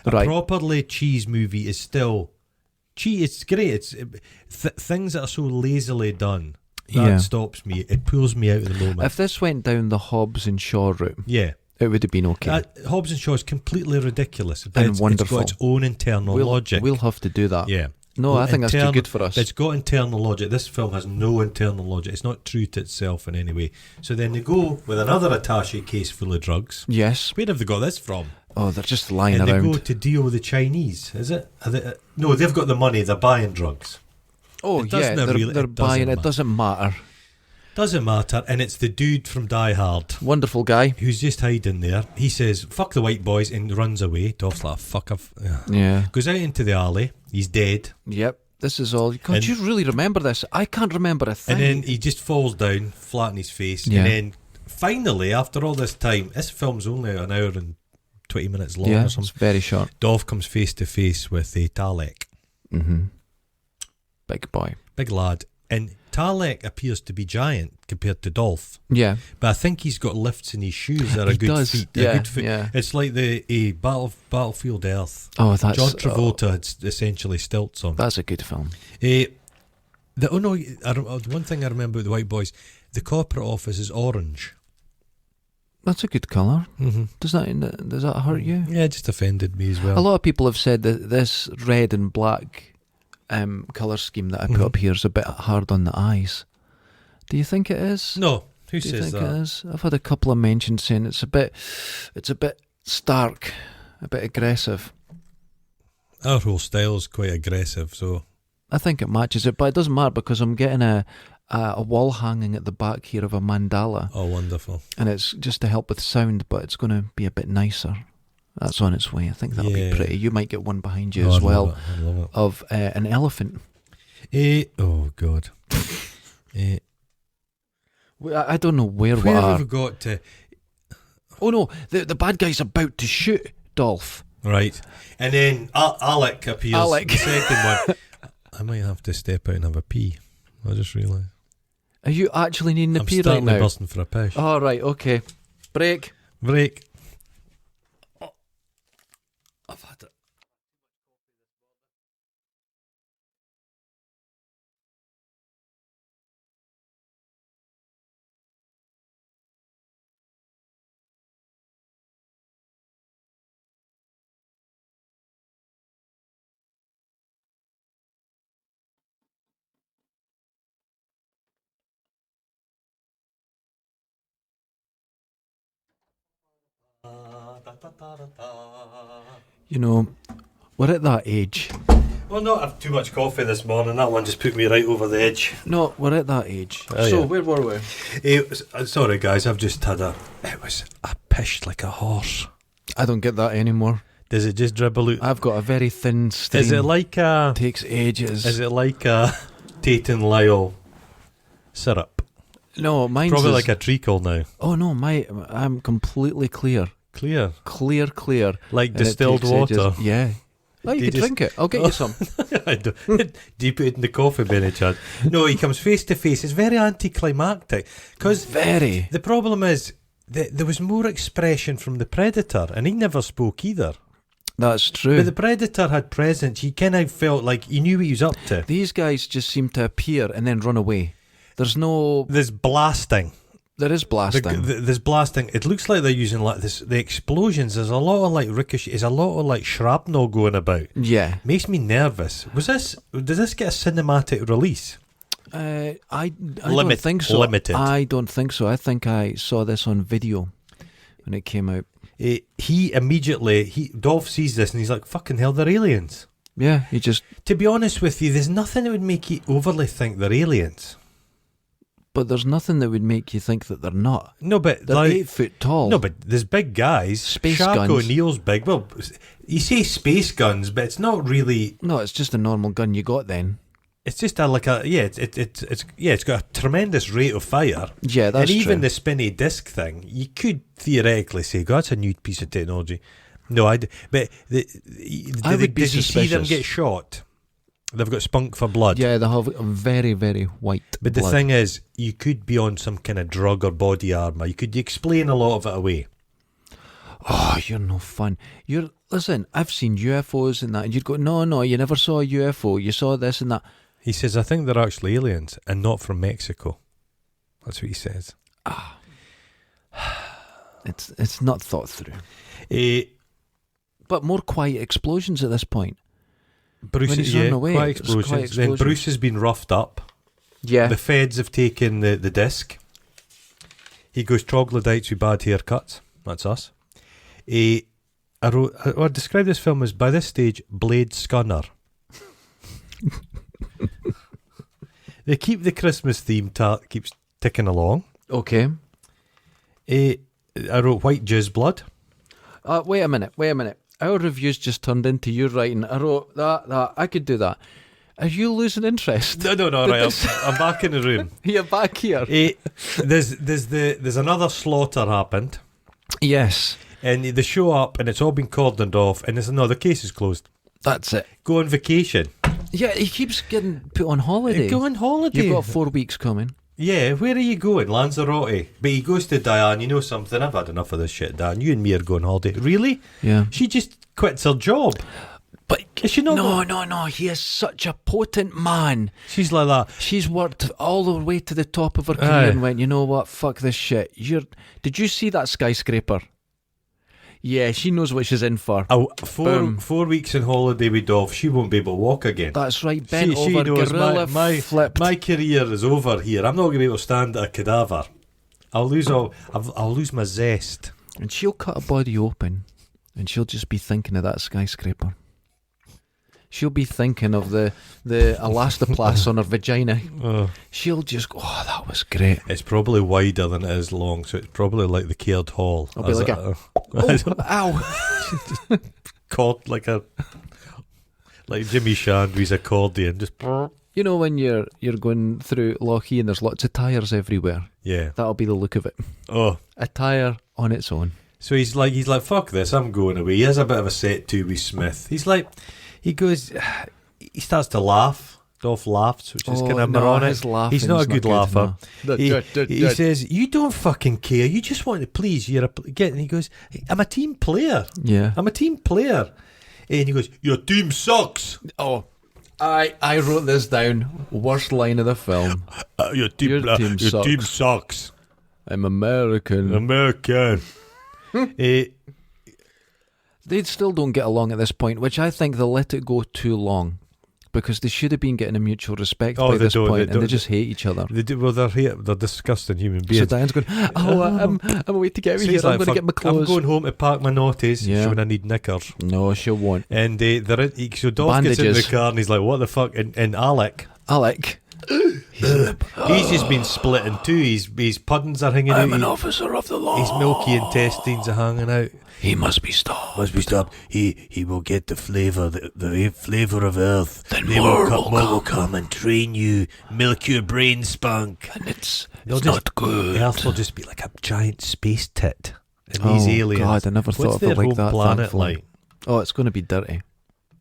A Right. properly cheese movie is still cheese. It's great. It's things that are so lazily done that stops me. It pulls me out of the moment. If this went down the Hobbs and Shaw route, yeah, it would have been okay. Hobbs and Shaw is completely ridiculous, but And wonderful. It's got its own internal logic. We'll have to do that. Yeah. No, I think that's too good for us. It's got internal logic. This film has no internal logic. It's not true to itself in any way. So then they go with another attaché case full of drugs. Yes. Where have they got this from? Oh, they're just lying and around. they go to deal with the Chinese, is it? No, they've got the money. They're buying drugs. Oh, they're buying it. Doesn't matter. Doesn't matter. And it's the dude from Die Hard. Wonderful guy. Who's just hiding there. He says, fuck the white boys, and runs away. Dolph's like, fuck off. Yeah. Goes out into the alley. He's dead. Yep. This is all. God, you really remember this? I can't remember a thing. And then he just falls down, flat on his face. Yeah. And then finally, after all this time, this film's only an hour and 20 minutes long yeah, or something. it's very short. Dolph comes face to face with Talek. Mm-hmm. Big boy. Big lad. And Talek appears to be giant compared to Dolph. Yeah. But I think he's got lifts in his shoes that are He good does. feet. Yeah, Good feet. yeah. It's like the Battlefield Earth. Oh, that's John Travolta had essentially stilts on. That's a good film. The one thing I remember about the White Boys, the corporate office is orange. That's a good colour. Mm-hmm. Does that hurt you? Yeah, it just offended me as well. A lot of people have said that this red and black colour scheme that I put up here is a bit hard on the eyes. Do you think it is? No, who Do you says think that? it is? I've had a couple of mentions saying it's a bit stark, a bit aggressive. Our whole style is quite aggressive, so I think it matches it, but it doesn't matter because I'm getting a wall hanging at the back here of a mandala, oh, wonderful. and it's just to help with sound, but it's going to be a bit nicer. That's on its way. I think that'll Yeah. be pretty. You might get one behind you Oh, as I'd well love it. I'd love it. of an elephant. Oh, God. I don't know where we Where are. have we got to? Oh no, the bad guy's about to shoot Dolph. Right. And then Alec appears. Alec. The second one. I might have to step out and have a pee. I just realised. Are you actually needing a I'm pee right starting now? bursting for a piss. Oh, right, okay. Break. Break. I've had it. You know, we're at that age. Well, no, I've too much coffee this morning. That one just put me right over the edge. No, we're at that age. Oh, So, yeah. where were we? Sorry, guys. I've just had I pished like a horse. I don't get that anymore. Does it just dribble out? I've got a very thin stream. Is it like a? Takes ages. Is it like a Tate and Lyle syrup? No, mine's Probably is- like a treacle now. Oh no, I'm completely clear. Clear, Clear. like And it distilled takes water. ages. Yeah. Oh, you They could just- drink it. I'll get you some. I don't. Do you put it in the coffee, Benny Chad? No, he comes face to face. It's very anticlimactic because Very. the problem is that there was more expression from the Predator, and he never spoke either. That's true. But the Predator had presence. He kind of felt like he knew what he was up to. These guys just seem to appear and then run away. There's no. There's blasting. There is blasting. There's blasting. It looks like they're using like this. The explosions. There's a lot of like ricochet. There's a lot of like shrapnel going about. Yeah. Makes me nervous. Did this get a cinematic release? I don't think so. Limited. I don't think so. I think I saw this on video when it came out. He immediately Dolph sees this and he's like, "Fucking hell, they're aliens." Yeah, he just. To be honest with you, there's nothing that would make you overly think they're aliens. But there's nothing that would make you think that they're not. No, but They're 8 foot tall. No, but there's big guys. Space Shaq guns. O'Neal's big. Well, you say space guns, but it's not really. No, it's just a normal gun you got then. It's just it's got a tremendous rate of fire. Yeah, that's and even true. the spinny disc thing, you could theoretically say, "God, that's a new piece of technology." No, but I would be does he see them suspicious. get shot? They've got spunk for blood. Yeah, they have very, very white But blood. the thing is, you could be on some kind of drug or body armour. You could explain a lot of it away. Oh, you're no fun. Listen, I've seen UFOs and that, and you'd go, no, you never saw a UFO. You saw this and that. He says, I think they're actually aliens and not from Mexico. That's what he says. It's not thought through. Eh, But more quiet explosions at this point. Bruce, When he's running away, quiet it's explosions. quiet Then explosions. Bruce has been roughed up. Yeah. The feds have taken the disc. He goes troglodytes with bad haircuts. That's us. I describe this film as, by this stage, Blade Scunner. They keep the Christmas theme keeps ticking along. Okay. I wrote White Jizz Blood. Wait a minute. Our review's just turned into you writing. I wrote that. I could do that. Are you losing interest? No, right. I'm back in the room. You're back here. There's another slaughter happened, Yes. and they show up, and it's all been cordoned off, and the case is closed. That's it. Go on vacation. Yeah, he keeps getting put on holiday. Go on holiday. You've got 4 weeks coming. Yeah, where are you going? Lanzarote. But he goes to Diane. You know something? I've had enough of this shit, Diane. You and me are going holiday. Really? Yeah. She just quits her job. But Is she not? no. He is such a potent man. She's like that. She's worked all the way to the top of her career Aye. and went, you know what? Fuck this shit. Did you see that skyscraper? Yeah, she knows what she's in for. Oh, Boom. 4 weeks on holiday with Dov. She won't be able to walk again. That's right. Bent She over, knows gorilla flipped. my career is over here. I'm not going to be able to stand at a cadaver. I'll lose my zest. And she'll cut a body open, and she'll just be thinking of that skyscraper. She'll be thinking of the elastoplast on her vagina. She'll just go, oh, that was great. It's probably wider than it is long, so it's probably like the Caird Hall. I'll be like ow. Caught like Jimmy Shandry's accordion. Just You know when you're going through Lochee and there's lots of tyres everywhere? yeah. That'll be the look of it. Oh, A tyre on its own. so he's like, fuck this, I'm going away. He has a bit of a set to with Smith. He starts to laugh. Dolph laughs, which is kind of moronic. His laughing He's not a is good laugher. no. He says, "You don't fucking care. You just want to please. And he goes, "I'm a team player. Yeah. I'm a team player." And he goes, "Your team sucks. Oh, I wrote this down. Worst line of the film. Your team sucks. I'm American. American." Eh, They still don't get along at this point, which I think they let it go too long. Because they should have been getting a mutual respect by this point, and they just hate each other. They do, well, they're disgusting human beings. So Diane's going, I'm away to get out of here. I'm going to get my clothes. I'm going home to pack my naughties. Yeah. When I need knickers. No, she won't. And so Dolph gets in the Bandages. car and he's like, "What the fuck?" And Alec, he's just been split in two. His puddings are hanging out. I'm an officer of the law. His milky intestines are hanging out. He must be stopped. He will get the flavour, the flavour of Earth. Then more will come and train you, milk your brain spunk. And it's They'll not good. Earth will just be like a giant space tit. And these aliens. God, I never What's thought of their it like home that. planet thankfully. like? Oh, it's going to be dirty.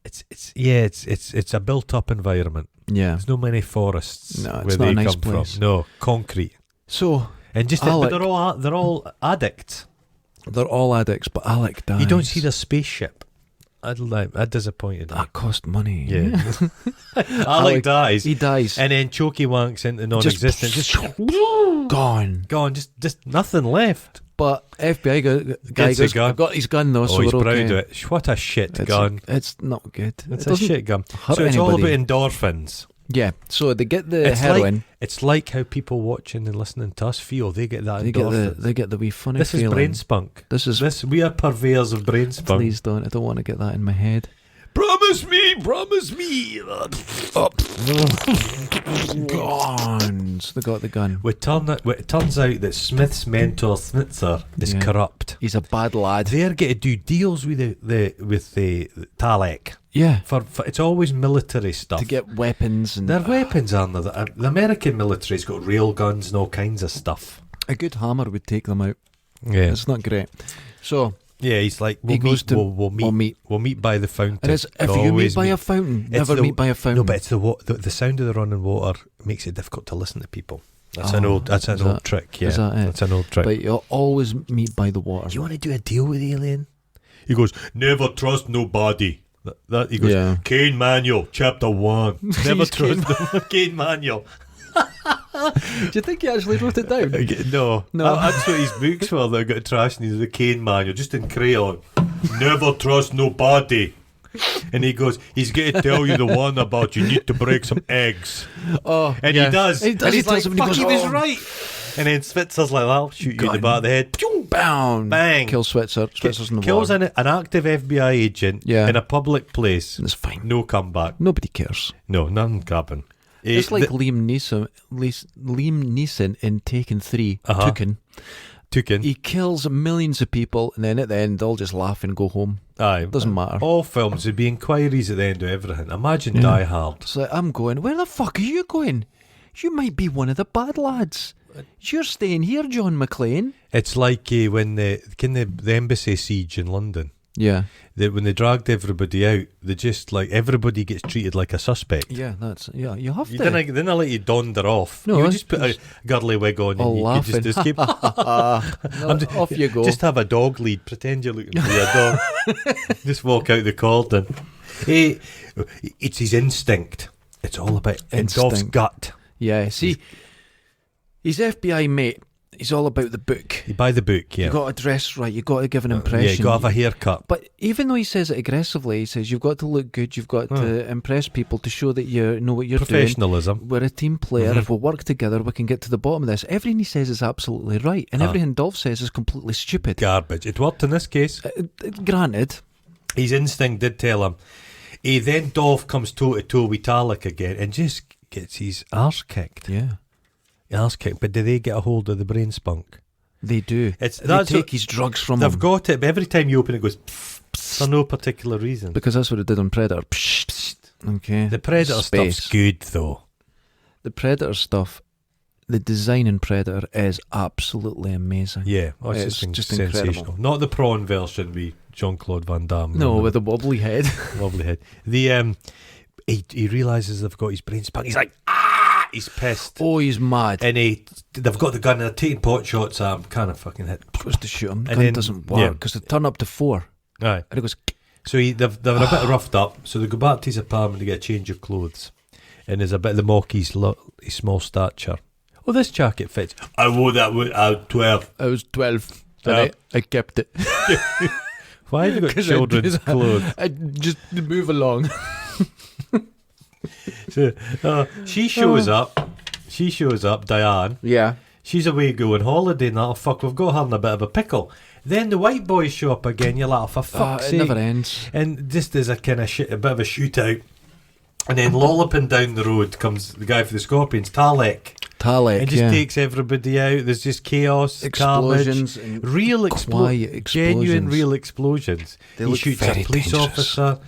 It's a built-up environment. Yeah. There's no many forests No, where it's not they a nice come place. from. No, concrete. So And just Alec- but they're all addicts. they're all addicts, but Alec dies. You don't see their spaceship. That disappointed me. That cost money. Yeah. Alec Alec- dies. He dies. And then Chokey wanks into non-existence. Just Gone. gone. Just nothing left. But FBI guy Gets a goes, gun. I've got his gun though, so He's we're proud okay. of it. What a shit It's, gun. It's not good. It's It a doesn't shit gun. hurt So it's all about anybody. endorphins. Yeah, so they get the It's heroin. It's like how people watching and listening to us feel. They get that They get endorphins. the wee funny This is feeling. brain spunk. We are purveyors of brain spunk. Please don't. I don't want to get that in my head. Promise me. Gone. So they got the gun. It turns out that Smith's mentor Snitzer is Yeah. corrupt. He's a bad lad. They're going to do deals with the Talek. Yeah. For it's always military stuff. To get weapons and Their weapons aren't there. The American military's got rail guns and all kinds of stuff. a good hammer would take them out. Yeah. It's not great. So Yeah, he's like, He goes to- we'll meet by the fountain. And it's, if you meet by a fountain, never meet by a fountain. No, but it's the sound of the running water makes it difficult to listen to people. That's an old trick. Yeah, is that it? That's an old trick. But you'll always meet by the water. Do you want to do a deal with Alien? He goes, never trust nobody. He goes, Yeah. Cain Manual, chapter 1. Never trust Cain Manual. Do you think he actually wrote it down? No. No. That's what his books were that got trashed. He's the Cain Manual, just in crayon. Never trust nobody. And he goes, he's going to tell you the one about you need to break some eggs. Oh, And yeah. he does. He does. And He he's tells like, him and fuck, he he goes, was "Oh." right. And then Switzer's like, I'll shoot you in the back of the head. Pew! Bam! Bang! Kill Switzer. Switzer's in the Kills water. an active FBI agent in a public place. It's fine. No comeback. Nobody cares. No, none grabbing. It's like Liam Neeson in Taken 3. Toucan. He kills millions of people, and then at the end, they'll just laugh and go home. Aye. Doesn't matter. All films would be inquiries at the end of everything. Imagine Die Hard. So I'm going, where the fuck are you going? You might be one of the bad lads. You're staying here, John McClane. It's like when the embassy siege in London. Yeah. When they dragged everybody out, they just like everybody gets treated like a suspect. Yeah, you have to. Then I let you donder off. No, you just put a girly wig on all and you laughing. just escape. Off you go. Just have a dog lead. Pretend you're looking for a dog. Just walk out the cordon. It's his instinct. It's all about Dolph's gut. Yeah, see, he's FBI mate. He's all about the book. You buy the book, yeah. You got to dress right. You got to give an impression. Yeah, you got to have a haircut. But even though he says it aggressively, he says you've got to look good. You've got to impress people to show that you know what you're Professionalism. doing. We're a team player. If we work together, we can get to the bottom of this. Everything he says is absolutely right, and everything Dolph says is completely stupid. Garbage. It worked in this case. Granted, his instinct did tell him. Then Dolph comes toe to toe with Talek again and just gets his arse kicked. Yeah. Arse kicked. But do they get a hold of the brain spunk? They do. They take his drugs from they've him. got it, but every time you open it, it goes pfft, pfft, for no particular reason. Because that's what it did on Predator. Psst, psst. Okay. The Predator stuff's good, though. The Predator stuff, the design in Predator is absolutely amazing. Yeah, it's just sensational. incredible. Not the prawn version with Jean-Claude Van Damme. No, with the wobbly head. Wobbly head. He realises they've got his brain spunk. He's like, he's pissed. Oh, he's mad. And they've got the gun and they're taking pot shots at him. Kind of fucking hit. Goes to shoot him. And Gun then- doesn't work because they turn up to 4. Aye. And it goes. So they're a bit roughed up. So they go back to his apartment to get a change of clothes. And there's a bit of the mock his small stature. Oh, this jacket fits. I wore that when I was 12. I was 12. Yeah. And I kept it. Why have you got children's clothes? I just move along. So, she shows up, Diane. Yeah. She's away going holiday and that. Oh, fuck, we've got her in a bit of a pickle. Then the white boys show up again. You're like, oh, for fuck's It sake. never ends. And just as a kind of a bit of a shootout. And then lolloping down the road comes the guy for the Scorpions, Talek. Talek, And just takes everybody out. There's just chaos, explosions, carnage, real quiet explosions. genuine real explosions. They he look shoots very a police dangerous. officer.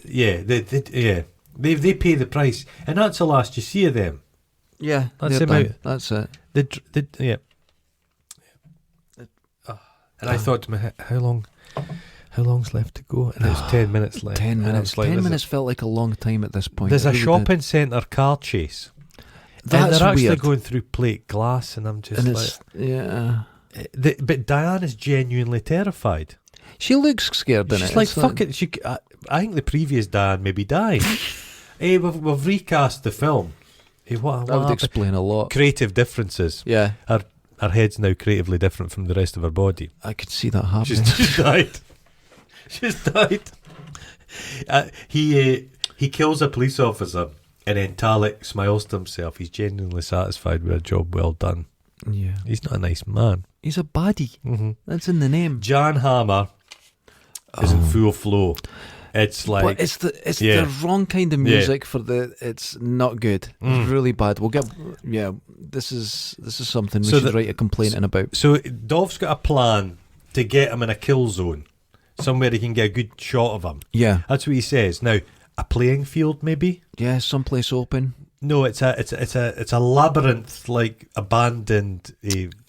Yeah, they pay the price, and that's the last you see of them. Yeah, That's they're about- done. That's it. Yeah. And I thought to me, how long's left to go? And there's 10 minutes left. 10 And I minutes. was like, 10 minutes felt like a long time at this point. There's It a really shopping centre car chase. did. That's and they're actually weird. going through plate glass, and I'm just And like, it's, yeah. But Diane is genuinely terrified. She looks scared in it. She's like, It's fuck it. I think the previous Diane maybe died. We've recast the film. What That would happened? explain a lot. Creative differences. Yeah, Our head's now creatively different from the rest of our body. I could see that happening. She's died. She's died. He kills a police officer, and then Talek smiles to himself. He's genuinely satisfied with a job well done. Yeah. He's not a nice man. He's a baddie. Mm-hmm. That's in the name. Jan Hammer is in full flow. It's like, But it's the wrong kind of music for the. It's not good. It's really bad. We'll get. Yeah, this is something we should write a complaint in about. So Dolph's got a plan to get him in a kill zone, somewhere he can get a good shot of him. Yeah, That's what he says. Now, a playing field maybe. yeah, someplace open. No, it's a labyrinth, like abandoned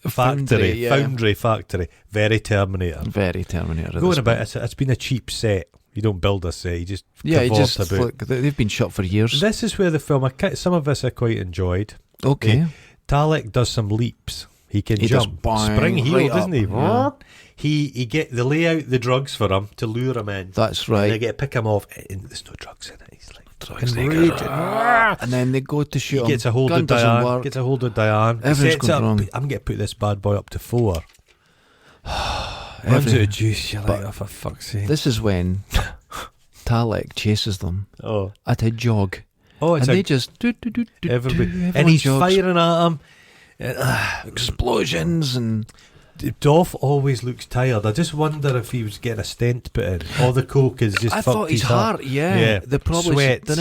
foundry factory. Very Terminator. Very Terminator. Going about it's been a cheap set. You don't build a set. You just just about. look. They've been shot for years. This is where the film. Some of this I quite enjoyed. Okay. Talek does some leaps. He can He jump, does spring heel, right doesn't he? up. Yeah. They lay out the drugs for him to lure him in. That's And they right. get to pick him off. And there's no drugs in it. He's like Drugs, fucking they raging. And then they go to shoot He him. gets a hold Gun of doesn't Diane. work. Gets a hold of Diane. Everything's Sets going up, wrong. I'm going to put this bad boy up to 4. Runs out of juice. You're like, oh, for fuck's sake. This is when Talek chases them Oh, at a jog. it's And they just do, everybody. everyone And he's jogs. firing at him. Explosions and Dolph always looks tired. I just wonder if he was getting a stent put in. All the coke is just I fucked thought his heart, Yeah. they probably Sweats.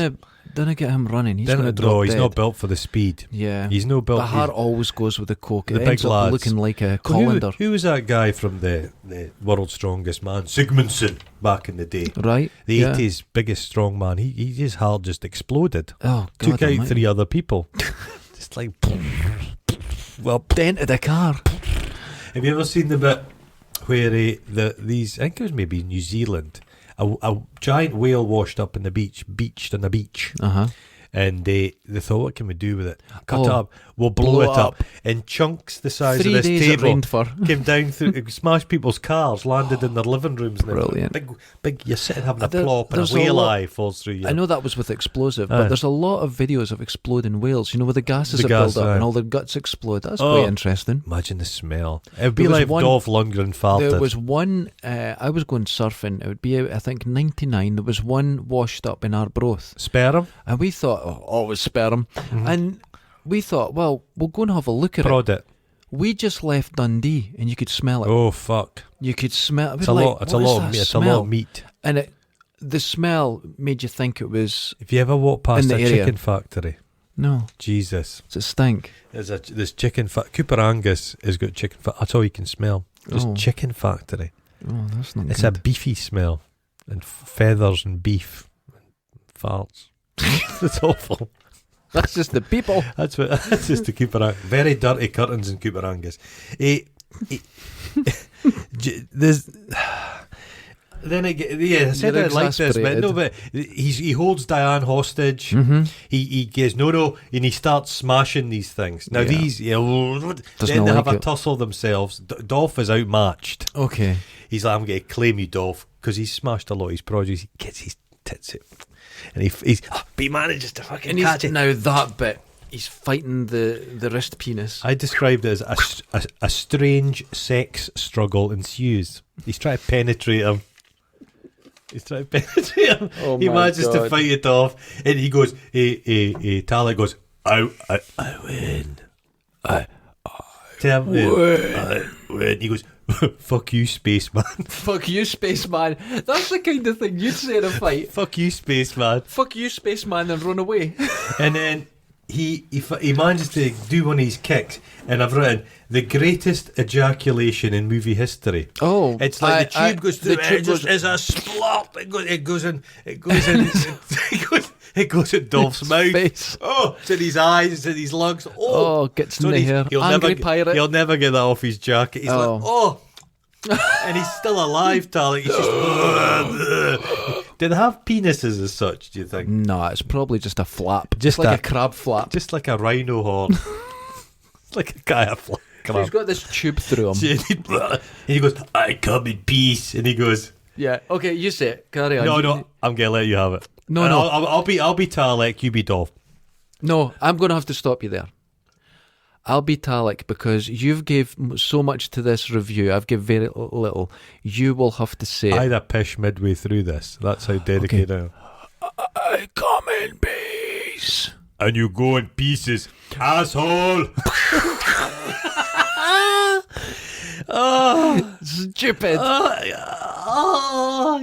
didn't get him running. He's going to drop No, he's dead. not built for the speed. Yeah, He's no built. the heart always goes with the coke. The It big ends up lads. looking like a Who colander, was that guy from the World's Strongest Man? Sigmundson, back in the day. right? The Yeah. 80s biggest strong man. His heart just exploded. Oh, God Took out almighty. 3 other people. Just like, well, Dented a car. have you ever seen the bit where these, I think it was maybe New Zealand, a giant whale washed up in the beached on the beach, and they thought, what can we do with it? Cut it up, we'll blow it up in chunks the size 3 of this days it table. rained for. Came down through, it smashed people's cars, landed in their living rooms. And Brilliant. Big. You're sitting having a There- plop, and a there's a whale lot- eye falls through you. I know that was with explosive, Aye. but there's a lot of videos of exploding whales. You know, where the gases The are gas, built up aye. and all their guts explode. That's Oh. quite interesting. Imagine the smell. It would be There was like one- Dolph Lundgren farted. There was one. I was going surfing. It would be, I think, 99. There was one washed up in Arbroath, Sperm? and we thought, always sperm. And we thought, well, we'll go and have a look at Prod it. it. We just left Dundee, and you could smell it. Oh, fuck. You could smell it. It's a lot. It's a lot of meat. It's a lot of meat. And the smell made you think it was If you ever walk past In the a area. chicken factory, no. Jesus, It's a stink. there's chicken Cooper Angus has got chicken fat. That's all you can smell. Just Oh. chicken factory. Oh, that's not It's a good. beefy smell, and feathers and beef, and farts. It's awful. That's just the people. That's just the Cooper Angus. Very dirty curtains in Cooper Angus. There's. Then I said You're I like this, but exasperated. no, but he holds Diane hostage. Mm-hmm. He goes no, and he starts smashing these things. Now Yeah. these, Doesn't then they have like a it. tussle themselves. Dolph is outmatched. Okay. He's like, I'm going to claim you, Dolph, because he's smashed a lot of his produce. He gets his tits out, and but he manages to fucking And catch he's it. now that bit. He's fighting the wrist penis. I described it as a strange sex struggle ensues. He's trying to penetrate him. Oh He my manages to God. fight it off, and he goes, Talek goes, I win. I win. He goes, fuck you, spaceman. Fuck you, spaceman. That's the kind of thing you'd say in a fight. Fuck you, spaceman. Fuck you, spaceman, and run away. And then he manages to do one of his kicks, and I've written the greatest ejaculation in movie history. Oh, It's like the tube goes through. the tube goes. It's a splop. It goes in. It goes in Dolph's mouth. Face. Oh, it's in his eyes. It's in his lungs. Oh, gets in the hair. Angry pirate. He'll never get that off his jacket. He's like, oh. And he's still alive, Talek. He's just. Do they have penises as such? Do you think? No, it's probably just a flap. Just like a- a crab flap. Just like a rhino horn. It's like a guy a flap. So he's got this tube through him. And he goes, I come in peace. And he goes, Yeah. Okay, you say it. Carry on. no, I'm gonna let you have it. No, And no. I'll be Talek, you be Dolph. No, I'm going to have to stop you there. I'll be Talek because you've gave so much to this review. I've given very little. You will have to say I had a pish midway through this. That's how dedicated I am. I come in peace. And you go in pieces, asshole. Oh, Stupid.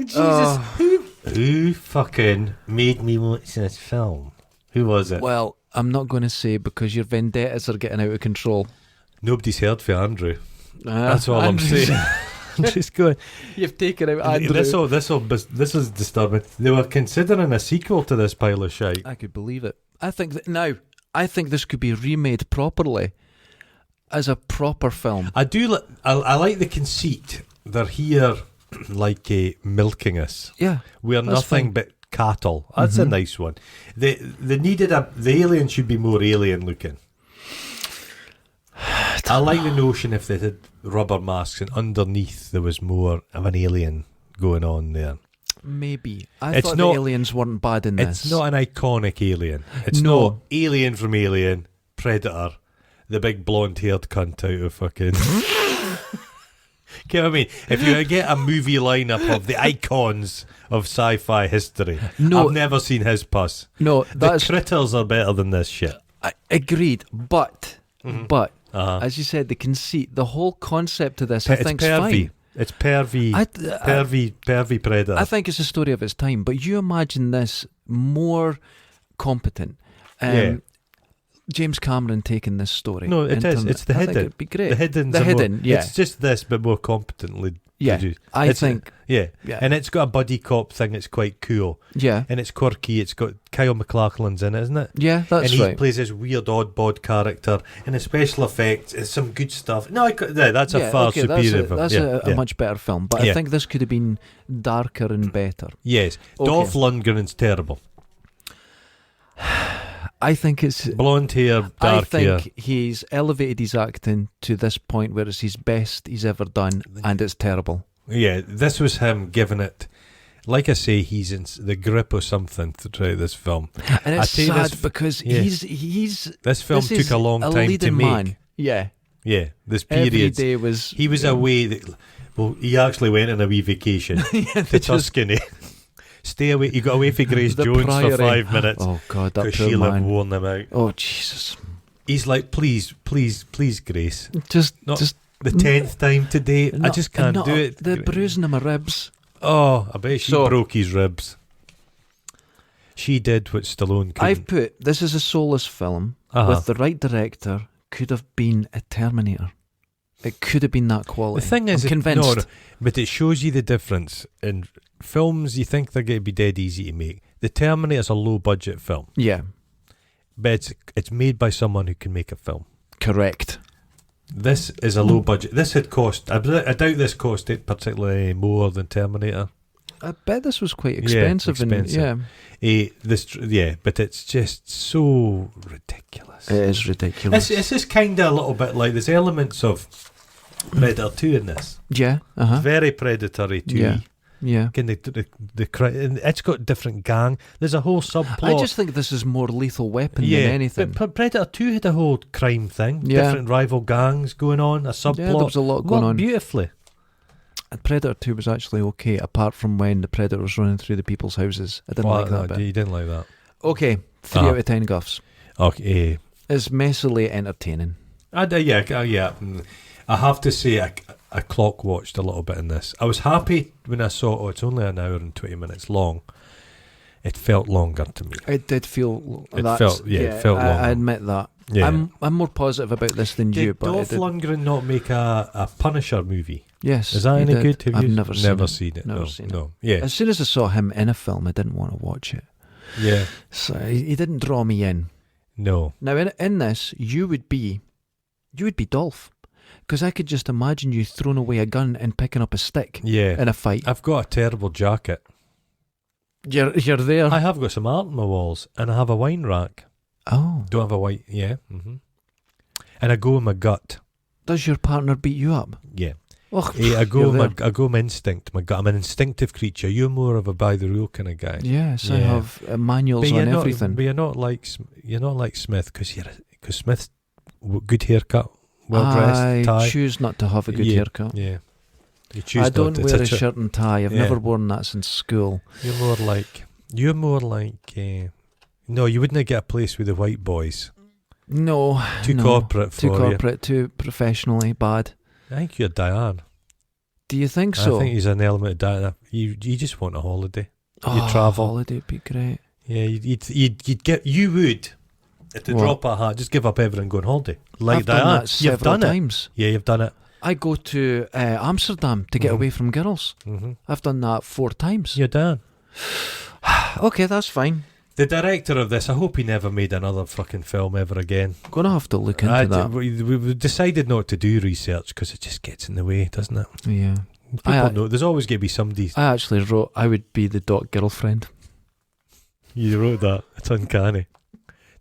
Jesus. Who fucking made me watch this film? Who was it? Well, I'm not going to say because your vendettas are getting out of control. Nobody's heard for Andrew. That's all I'm saying. I'm just going. You've taken out Andrew. This is disturbing. They were considering a sequel to this pile of shite. I could believe it. I think this could be remade properly as a proper film. I do. I like the conceit. They're here, like milking us. Yeah, We're nothing but cattle. That's a nice one. They needed the alien should be more alien looking. I like the notion if they had rubber masks and underneath there was more of an alien going on there. Maybe. I thought the aliens weren't bad in this. It's not an iconic alien. It's not Alien from Alien, Predator, the big blonde-haired cunt out of fucking... Get what I mean? If you get a movie lineup of the icons of sci-fi history, I've never seen his puss. No, the critters are better than this shit. I agreed, but as you said, the conceit, the whole concept of this, I think is fine. It's pervy Predator. I think it's a story of its time, but you imagine this more competent. James Cameron taking this story. No, it is. It's The Hidden. I think it'd be great. The Hidden, yeah. It's just this, but more competently produced. I think. Yeah, and it's got a buddy cop thing. It's quite cool. Yeah, and it's quirky. It's got Kyle MacLachlan's in it, isn't it? Yeah, that's right. And he plays this weird odd bod character, and the special effects is some good stuff. No, that's a far superior film. That's a much better film, but I think this could have been darker and better. Yes, Dolph Lundgren's terrible. I think it's blonde hair, dark hair. I think he's elevated his acting to this point where it's his best he's ever done, and it's terrible. Yeah, this was him giving it. Like I say, he's in the grip of something throughout this film, and it's sad because he's. This film took a long time to make. Man. Yeah, This period. Every day was. He was away. He actually went on a wee vacation to Tuscany. Stay away. You got away from Grace Jones for 5 minutes. Oh God, that poor she'll man. have worn them out. Oh Jesus. He's like, please, Grace. Just the 10th time today. I just can't do it. The bruising of my ribs. Oh, I bet she broke his ribs. She did what Stallone couldn't. I've put this is a soulless film with the right director. Could have been a Terminator. It could have been that quality. The thing is, I'm convinced. No, but it shows you the difference in films. You think they're going to be dead easy to make. The Terminator's a low budget film. Yeah, but it's made by someone who can make a film. Correct. This is a low budget. This had cost. I doubt this cost it particularly more than Terminator. I bet this was quite expensive. But it's just so ridiculous. It is ridiculous. It's just kind of a little bit like there's elements of Predator 2 in this. Yeah, very predatory too. Yeah. It's got different gang. There's a whole subplot. I just think this is more Lethal Weapon than anything. But Predator 2 had a whole crime thing. Different rival gangs going on. A subplot. Yeah, there was a lot going on. Beautifully. Predator 2 was actually okay, apart from when the Predator was running through the people's houses. I didn't like that bit. You didn't like that. Okay, 3 out of 10 Guffs. Okay. It's messily entertaining. I have to say, I clock watched a little bit in this. I was happy when I saw, it's only an hour and 20 minutes long. It felt longer to me. It did feel. It felt longer. I admit that. Yeah. I'm more positive about this than you. But Dolph Lundgren not make a Punisher movie? Yes. Is that any good? I've never seen it. Never seen it. No. Yeah. As soon as I saw him in a film, I didn't want to watch it. Yeah. So he didn't draw me in. No. Now in this, you would be Dolph. Because I could just imagine you throwing away a gun and picking up a stick in a fight. I've got a terrible jacket. You're there. I have got some art on my walls, and I have a wine rack. Oh. Don't have a white, And I go with my gut. Does your partner beat you up? Yeah. Oh, I go with my instinct, my gut. I'm an instinctive creature. You're more of a by the rule kind of guy. Yes, I have manuals on everything. But you're not like Smith because Smith's good haircut. Well dressed, tie. I choose not to have a good haircut. Yeah, you choose. I don't wear a shirt and tie. I've never worn that since school. You're more like. No, you wouldn't get a place with the white boys. No, too corporate for you. Too corporate, too professionally bad. I think you're Diane. Do you think so? I think he's an element of Diane. You just want a holiday. You travel. Holiday would be great. Yeah, you would. At the drop of a hat, just give up everything and go on holiday. I've done that several times. Yeah, you've done it. I go to Amsterdam to get away from girls. Mm-hmm. I've done that 4 times. You're done. Okay, that's fine. The director of this, I hope he never made another fucking film ever again. Gonna have to look into that. We've decided not to do research because it just gets in the way, doesn't it? Yeah. People know. There's always going to be somebody. I actually wrote I would be the Doc girlfriend. You wrote that. It's uncanny.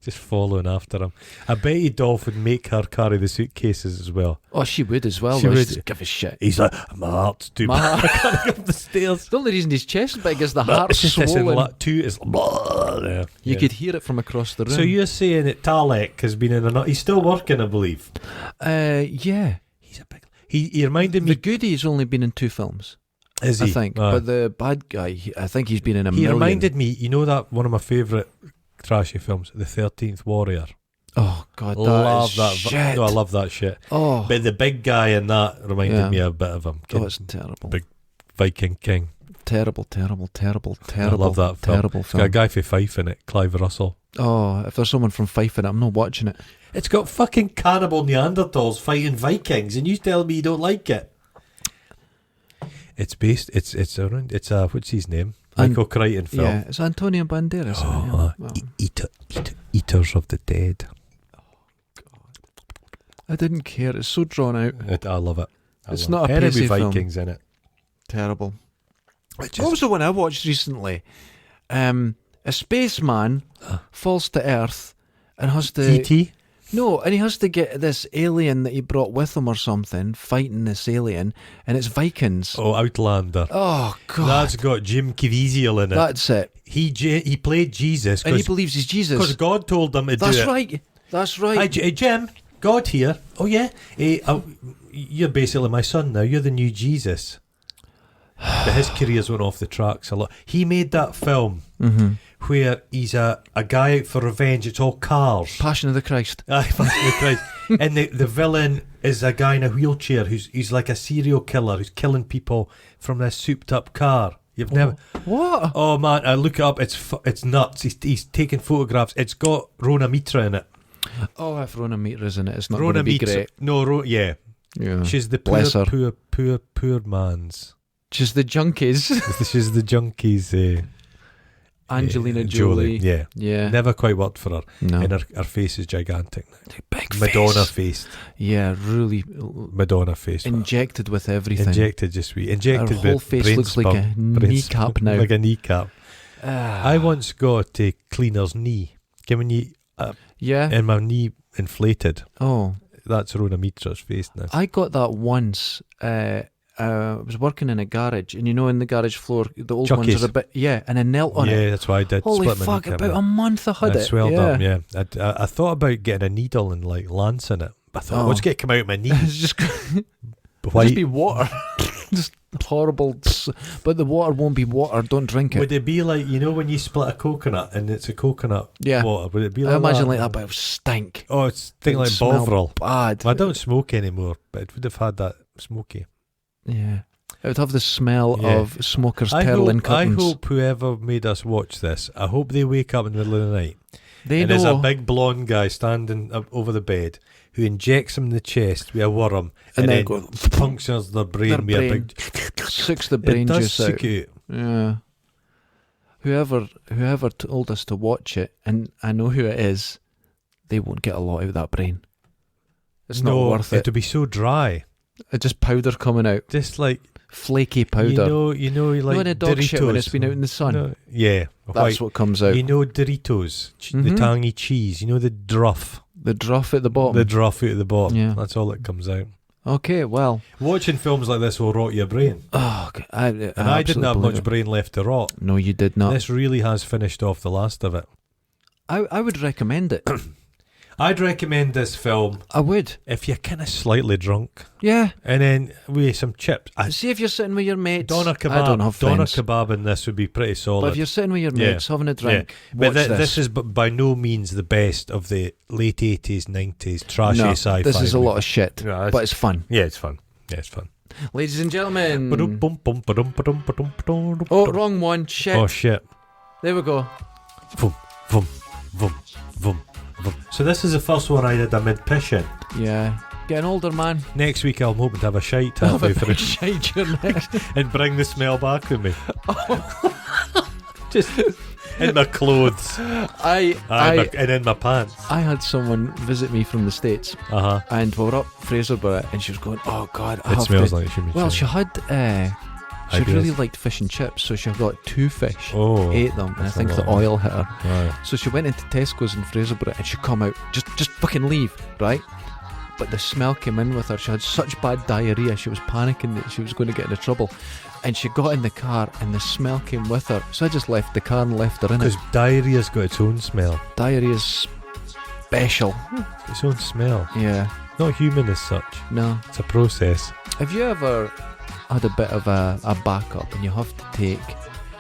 Just following after him. I bet you Dolph would make her carry the suitcases as well. Oh, she would as well. She though. would. She'd give a shit. He's like, my heart's too big. I can't go up the stairs. The only reason his chest is big is the heart's It's just this in swollen. two is there. You could hear it from across the room. So you're saying that Talek has been in he's still working, I believe. Yeah. He's a big. He reminded me. The Goodie's only been in 2 films. Is he? I think. But the bad guy, I think he's been in a He million. reminded me. You know that one of my favourite trashy films, The 13th Warrior. Oh God, Love that. shit. No, I love that shit. Oh, But the big guy in that reminded me a bit of him. it's terrible. Big Viking King. Terrible. I love that film. Terrible It's film. got a guy for Fife in it, Clive Russell. Oh, if there's someone from Fife in it, I'm not watching it. It's got fucking cannibal Neanderthals fighting Vikings, and you tell me you don't like it. It's based. It's a what's his name? Michael Crichton film. Yeah, it's Antonio Banderas. Eaters of the Dead. I didn't care. It's so drawn out. I love it. It's not a Enemy pacey film. Vikings in it. Terrible. What was the one I watched recently? A spaceman falls to Earth and has to... E.T.? No, and he has to get this alien that he brought with him or something, fighting this alien, and it's Vikings. Oh, Outlander. Oh, God. That's got Jim Caviezel in it. That's it. He played Jesus. And he believes he's Jesus. Because God told him to do it. That's right. Hi, Jim. God here. Oh, yeah. You're basically my son now. You're the new Jesus. But his career's went off the tracks a lot. He made that film where he's a guy out for revenge. It's all cars. Passion of the Christ. Passion of the Christ. And the villain is a guy in a wheelchair who's like a serial killer who's killing people from this souped up car. You've never... What? Oh, man, I look it up. It's nuts. He's taking photographs. It's got Rona Mitra in it. Oh, if Rona Mita's in it, it's not going to be great. No, yeah. She's the Bless her. poor man's. She's the junkies. She's the junkies. Angelina Jolie. Yeah. Never quite worked for her. No. And her face is gigantic. Big Madonna face. faced. Yeah, really. Madonna face. Injected with everything. Injected Her whole face looks like a kneecap now. Like a kneecap. I once got a cleaner's knee. Giving you... And my knee inflated. Oh. That's Rona Mitra's face now. I got that once. I was working in a garage, and in the garage floor, the old Chuckies. ones are a bit, and I knelt on it. Yeah, that's what I did. Holy Split my fuck, kneecap. about a month I had it. Swelled up, yeah. I thought about getting a needle and like lancing it. I thought, what's going to come out of my knee? It's just be water. Just horrible. But the water won't be water. Don't drink it. Would it be like, when you split a coconut and it's a coconut water? Would it be like I imagine that? like that, but it would stink. Oh, it's thing like Bovril. Bad. I don't smoke anymore, but it would have had that smoky. Yeah. It would have the smell of smokers' pearl and curtains. I hope whoever made us watch this, I hope they wake up in the middle of the night. There's a big blonde guy standing up over the bed who injects them in the chest with a worm and then punctures their brain with a big... Sucks the brain juice out. It. Yeah. Whoever told us to watch it, and I know who it is, they won't get a lot out of that brain. It's not worth it. It'll be so dry. It's just powder coming out. Just like... Flaky powder. You know, like when a dog Doritos. shit when it's been out in the sun. That's what comes out. Doritos, the tangy cheese. The druff. The druff at the bottom. The druff out at the bottom. Yeah. That's all that comes out. Okay, well. Watching films like this will rot your brain. Oh, I didn't have much brain left to rot. No, you did not. This really has finished off the last of it. I would recommend it. I'd recommend this film. I would. If you're kind of slightly drunk. Yeah. And then with some chips. See if you're sitting with your mates. Doner kebab. I don't have friends. Doner kebab in this would be pretty solid. But if you're sitting with your mates having a drink, but watch this is by no means the best of the late 80s, 90s trashy sci-fi. This is a lot of shit, Yeah, but it's fun. Yeah, it's fun. Ladies and gentlemen. Oh, Oh, wrong one. Shit. Oh, shit. There we go. Vroom, vroom, vroom, vroom, vroom. So this is the first one I did a mid-pission. Yeah. Getting older, man. Next week I'm hoping to have a shite halfway through Shite your next. and bring the smell back with me. Just in my clothes. And in my pants. I had someone visit me from the States, and we were up Fraserburgh, and she was going, "Oh God, it smells like shimmy." Well, she had. She really liked fish and chips, so she got 2 fish, ate them, and I think the oil hit her. Right. So she went into Tesco's in Fraserburgh, and she come out, just fucking leave, right? But the smell came in with her. She had such bad diarrhea, she was panicking that she was going to get into trouble. And she got in the car, and the smell came with her. So I just left the car and left her in it. Because diarrhea's got its own smell. Diarrhea's special. Its own smell. Yeah. Not human as such. No. It's a process. Have you ever had a bit of a backup and you have to take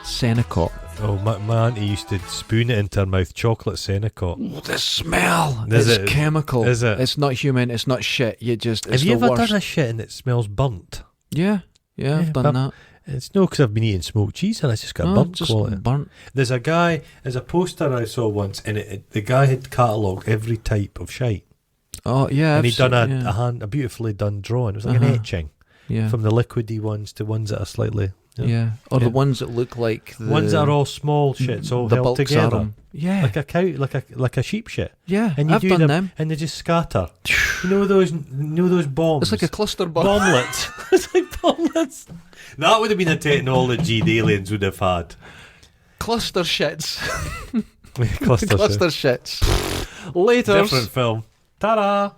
Senecot? Oh, my auntie used to spoon it into her mouth, chocolate Senecot. Oh, the smell! Is it's it? chemical. Is it? It's not human, it's not shit. Have you ever done a shit and it smells burnt? Yeah, I've done that. It's no because I've been eating smoked cheese and it's just got burnt quality. Burnt. There's a poster I saw once, and the guy had catalogued every type of shite. Oh yeah, and he'd done a beautifully done drawing. It was like an etching. Yeah. From the liquidy ones to ones that are slightly... Or the ones that look like the... Ones that are all small shits, all the held together. Serum. Yeah. Like a cow, like a sheep shit. Yeah, and you I've done them. And they just scatter. You know those bombs? It's like a cluster bomb. Bomblets. It's like bomblets. That would have been a technology the aliens would have had. Cluster shits. Cluster shits. Later. Different film. Ta-da!